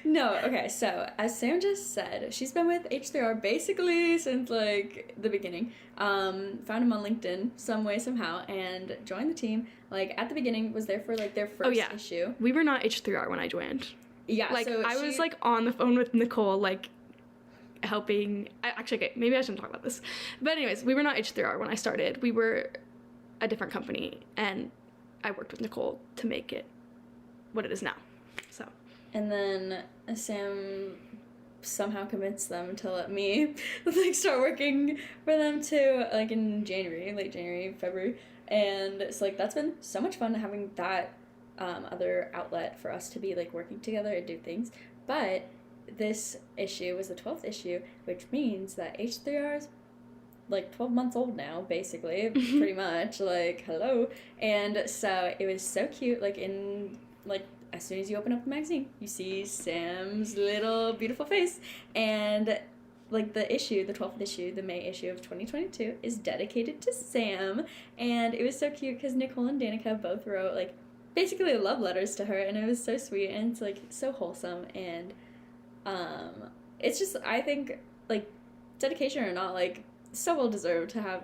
No, okay, so as Sam just said, she's been with H3R basically since like the beginning. Found him on LinkedIn some way, somehow, and joined the team. Like, at the beginning, was there for like their first issue. We were not H3R when I joined. Yeah, like, so I was like on the phone with Nicole, like helping. Actually, okay, maybe I shouldn't talk about this. But anyways, we were not H3R when I started. We were a different company, and I worked with Nicole to make it what it is now. So. And then Sam somehow convinced them to let me like start working for them too, like in January, late January, February. And it's like, that's been so much fun having that other outlet for us to be like working together and do things. But this issue was the 12th issue, which means that H3R's like 12 months old now, basically, pretty much, like, hello. And so it was so cute, like, in, like, as soon as you open up the magazine, you see Sam's little beautiful face, and like the 12th issue, the May issue of 2022, is dedicated to Sam. And it was so cute because Nicole and Danica both wrote like basically love letters to her, and it was so sweet, and it's like so wholesome. And it's just, I think, like, dedication or not, like, so well deserved to have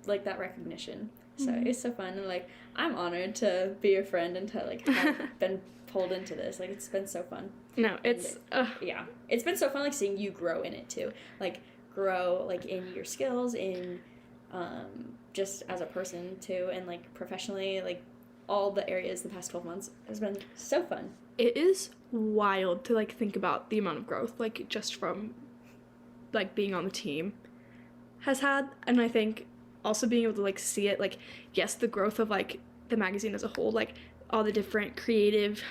like that recognition. So it's so fun, and like, I'm honored to be your friend and to like have been pulled into this. Like, it's been so fun. No, it's yeah, it's been so fun, like, seeing you grow in it too, like grow like in your skills, in just as a person too, and like professionally, like all the areas the past 12 months has been so fun. It is wild to like think about the amount of growth, like, just from like being on the team has had. And I think also being able to like see it, like, yes, the growth of like the magazine as a whole, like all the different creative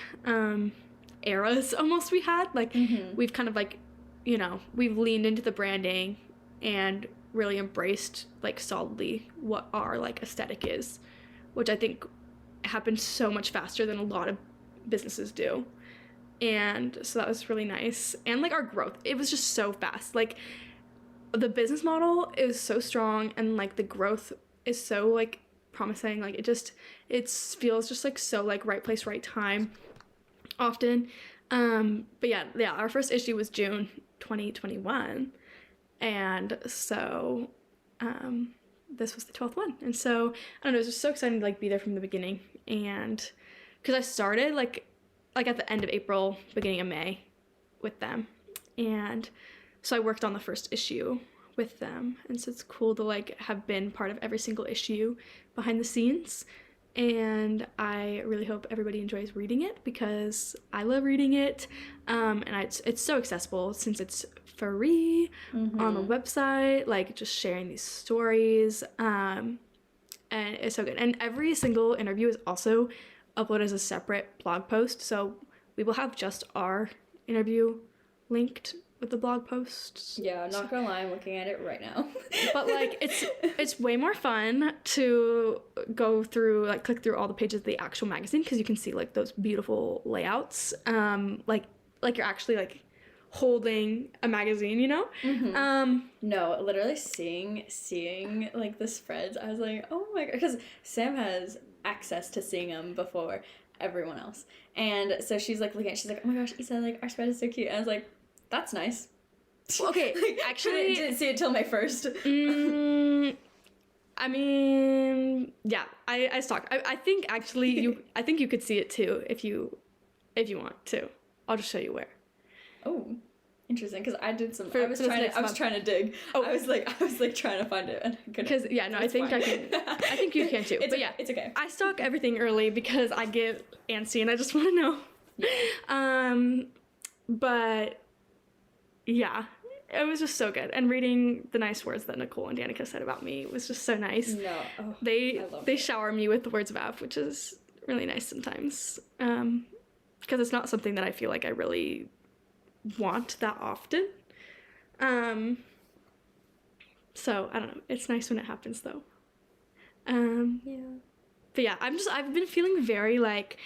eras almost we had, like we've kind of like, you know, we've leaned into the branding and really embraced like solidly what our like aesthetic is, which I think happened so much faster than a lot of businesses do. And so that was really nice. And like our growth, it was just so fast. Like, the business model is so strong, and like the growth is so like promising. Like, it feels just like so like right place, right time often. But yeah, our first issue was June 2021, and so this was the 12th one. And so, I don't know, it was just so exciting to, like, be there from the beginning. And because I started, like at the end of April, beginning of May with them. And so I worked on the first issue with them. And so it's cool to, like, have been part of every single issue behind the scenes. And I really hope everybody enjoys reading it because I love reading it. And it's so accessible since it's free on the website, like, just sharing these stories. And it's so good. And every single interview is also uploaded as a separate blog post. So we will have just our interview linked with the blog posts. Yeah, I'm not gonna lie, I'm looking at it right now. But, like, it's way more fun to go through, like, click through all the pages of the actual magazine because you can see, like, those beautiful layouts. Like you're actually, like, holding a magazine, you know? No, literally seeing like the spreads, I was like, oh my god, because Sam has access to seeing them before everyone else. And so she's like looking at, she's like, oh my gosh, Issa, like, our spread is so cute. And I was like, that's nice. Okay, like, actually, didn't see it till May 1st. I mean, yeah, I stalked. I think actually I think you could see it too if you want to. I'll just show you where. Oh, interesting. Because I did some. I was trying to dig. Oh, I was like trying to find it, and I couldn't. Because I think fine. I can. I think you can too. But yeah, it's okay. I stalk everything early because I get antsy and I just want to know. Yeah. But yeah, it was just so good. And reading the nice words that Nicole and Danica said about me was just so nice. No, they shower me with the words of Av, which is really nice sometimes. Because it's not something that I feel like I really want that often. So I don't know. It's nice when it happens though. Yeah. But yeah, I've been feeling very, like,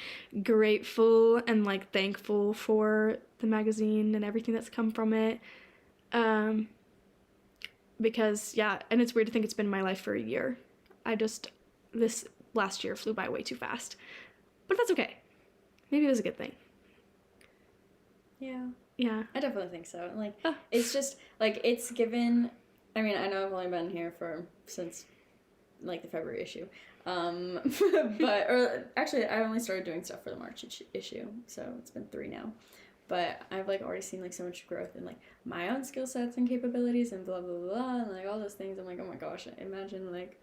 grateful and, like, thankful for the magazine and everything that's come from it. Because, yeah, and it's weird to think it's been my life for a year. This last year flew by way too fast. But that's okay. Maybe it was a good thing. Yeah. Yeah. I definitely think so. Like, it's just, like, it's given, I mean, I know I've only been here since, like, the February issue. Or actually, I only started doing stuff for the March issue, so it's been 3 now. But I've, like, already seen, like, so much growth in, like, my own skill sets and capabilities and blah, blah, blah, and, like, all those things. I'm like, oh my gosh, imagine, like,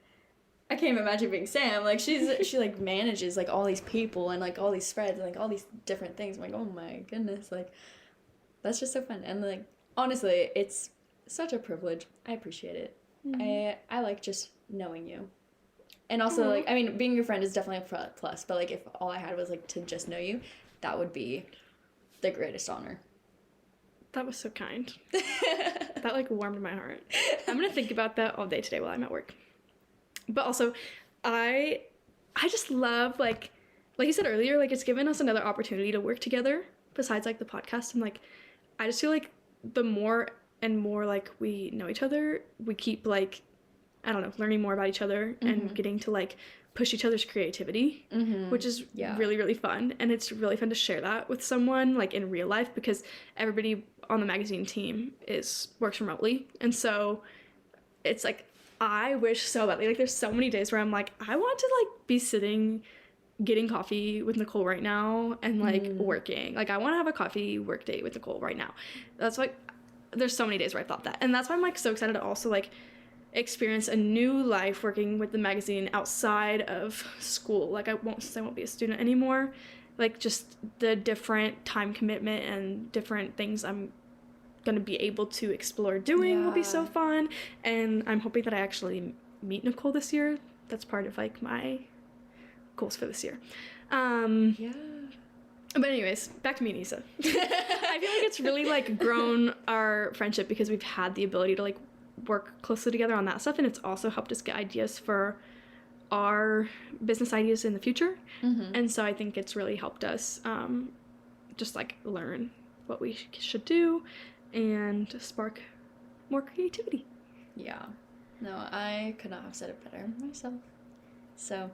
I can't even imagine being Sam. Like, she, like, manages, like, all these people and, like, all these spreads and, like, all these different things. I'm like, oh my goodness, like, that's just so fun. And, like, honestly, it's such a privilege. I appreciate it. I like just knowing you. And also, like, I mean, being your friend is definitely a plus, but, like, if all I had was, like, to just know you, that would be the greatest honor. That was so kind. That, like, warmed my heart. I'm gonna think about that all day today while I'm at work. But also, I just love, like you said earlier, like, it's given us another opportunity to work together besides, like, the podcast. And, like, I just feel like the more and more, like, we know each other, we keep, like, I don't know, learning more about each other and getting to, like, push each other's creativity, which is really, really fun. And it's really fun to share that with someone, like, in real life, because everybody on the magazine team works remotely. And so it's, like, I wish so badly, like, there's so many days where I'm like, I want to, like, be sitting getting coffee with Nicole right now and, like, working. Like, I want to have a coffee work date with Nicole right now. That's, like, there's so many days where I thought that. And that's why I'm, like, so excited to also, like, experience a new life working with the magazine outside of school. Like, since I won't be a student anymore, like, just the different time commitment and different things I'm gonna be able to explore doing will be so fun. And I'm hoping that I actually meet Nicole this year. That's part of, like, my goals for this year. But anyways, back to me and Issa. I feel like it's really, like, grown our friendship because we've had the ability to, like, work closely together on that stuff, and it's also helped us get ideas for our business ideas in the future. And so I think it's really helped us just, like, learn what we should do and spark more creativity. Yeah. No, I could not have said it better myself. So,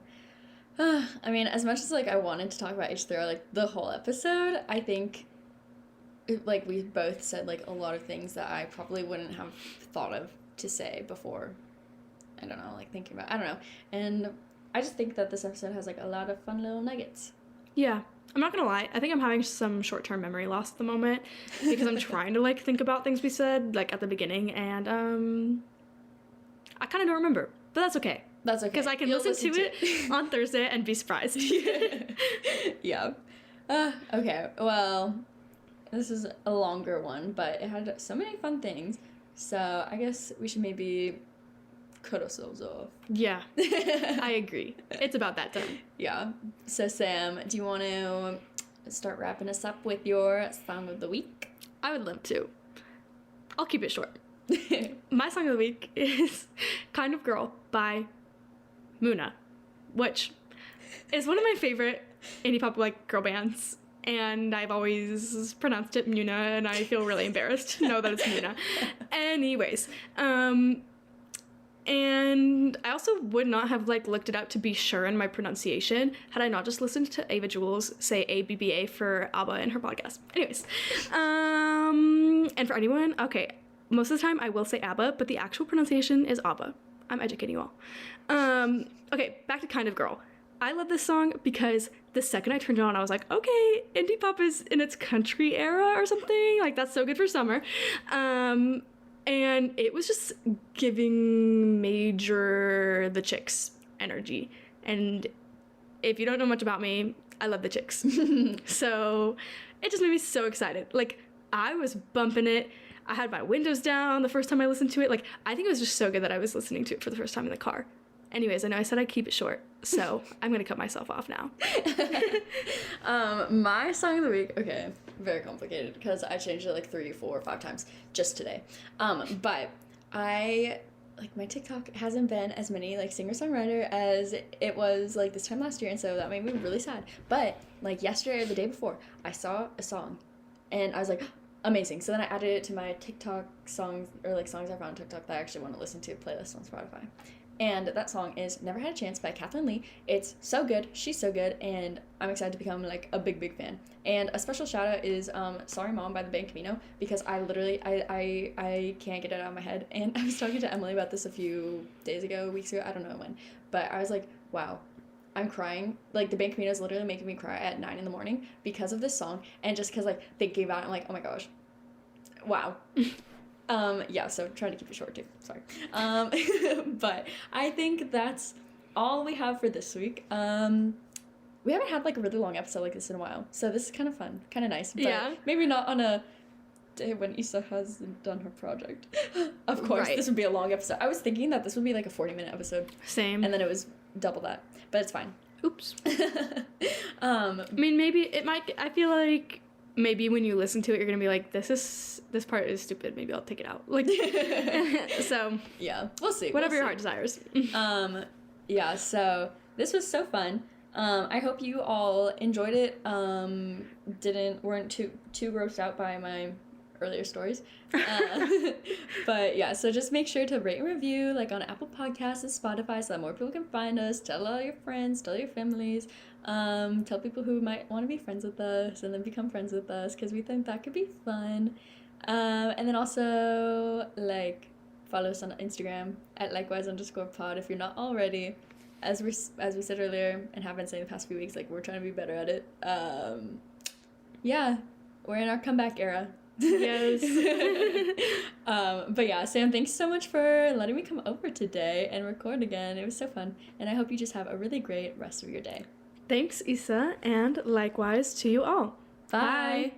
I mean, as much as, like, I wanted to talk about H3R, like, the whole episode, I think, like, we both said, like, a lot of things that I probably wouldn't have thought of to say before I don't know, like thinking about, I don't know. And I just think that this episode has like a lot of fun little nuggets. Yeah. I'm not gonna lie, I think I'm having some short-term memory loss at the moment because I'm trying to like think about things we said like at the beginning, and I kind of don't remember, but that's okay. That's okay. Because I can listen to it on Thursday and be surprised. Yeah. Okay, well, this is a longer one, but it had so many fun things, so I guess we should maybe cut ourselves off. Yeah, I agree. It's about that time. Yeah. So, Sam, do you want to start wrapping us up with your song of the week? I would love to. I'll keep it short. My song of the week is Kind of Girl by Muna, which is one of my favorite indie pop like girl bands, and I've always pronounced it Muna, and I feel really embarrassed to know that it's Muna. Anyways, and I also would not have like looked it up to be sure in my pronunciation had I not just listened to Ava Jules say ABBA for ABBA in her podcast. Anyways, and for anyone, okay, most of the time I will say ABBA, but the actual pronunciation is ABBA. I'm educating you all. Okay, back to Kind of Girl. I love this song because the second I turned it on, I was like, okay, indie pop is in its country era or something. Like, that's so good for summer. And it was just giving major The Chicks energy. And if you don't know much about me, I love The Chicks. So it just made me so excited. Like, I was bumping it. I had my windows down the first time I listened to it. Like, I think it was just so good that I was listening to it for the first time in the car. Anyways, I know I said I'd keep it short, so I'm gonna cut myself off now. My song of the week, okay, very complicated because I changed it like 3, 4, 5 times just today. But I, like, my TikTok hasn't been as many like singer-songwriter as it was like this time last year, and so that made me really sad. But like yesterday or the day before, I saw a song and I was like, amazing. So then I added it to my TikTok songs, or like songs I found on TikTok that I actually want to listen to playlist on Spotify. And that song is Never Had a Chance by Kathleen Lee. It's so good. She's so good. And I'm excited to become like a big, big fan. And a special shout out is Sorry Mom by the band Camino, because I literally, I can't get it out of my head. And I was talking to Emily about this a few days ago, weeks ago, I don't know when. But I was like, wow, I'm crying. Like, the band Camino is literally making me cry at 9 in the morning because of this song. And just because like they gave out, I'm like, oh my gosh, wow. Yeah, so trying to keep it short too, sorry. But I think that's all we have for this week. We haven't had like a really long episode like this in a while, so this is kind of fun, kind of nice, but yeah, maybe not on a day when Issa hasn't done her project. Of course, right. This would be a long episode. I was thinking that this would be like a 40-minute episode. Same. And then it was double that, but it's fine. Oops. I mean, maybe it might, I feel like maybe when you listen to it, you're gonna be like, this part is stupid. Maybe I'll take it out. Like, so yeah, we'll see. Whatever your heart desires. Yeah. So this was so fun. I hope you all enjoyed it. Weren't too grossed out by my earlier stories. But yeah, so just make sure to rate and review like on Apple Podcasts and Spotify so that more people can find us. Tell all your friends, tell your families. Tell people who might want to be friends with us and then become friends with us, because we think that could be fun. And then also like follow us on Instagram at likewise_pod if you're not already. As we said earlier and have been saying the past few weeks, like, we're trying to be better at it. Yeah, we're in our comeback era. Yes. But yeah, Sam, thanks so much for letting me come over today and record again. It was so fun, and I hope you just have a really great rest of your day. Thanks, Issa, and likewise to you all. Bye. Bye.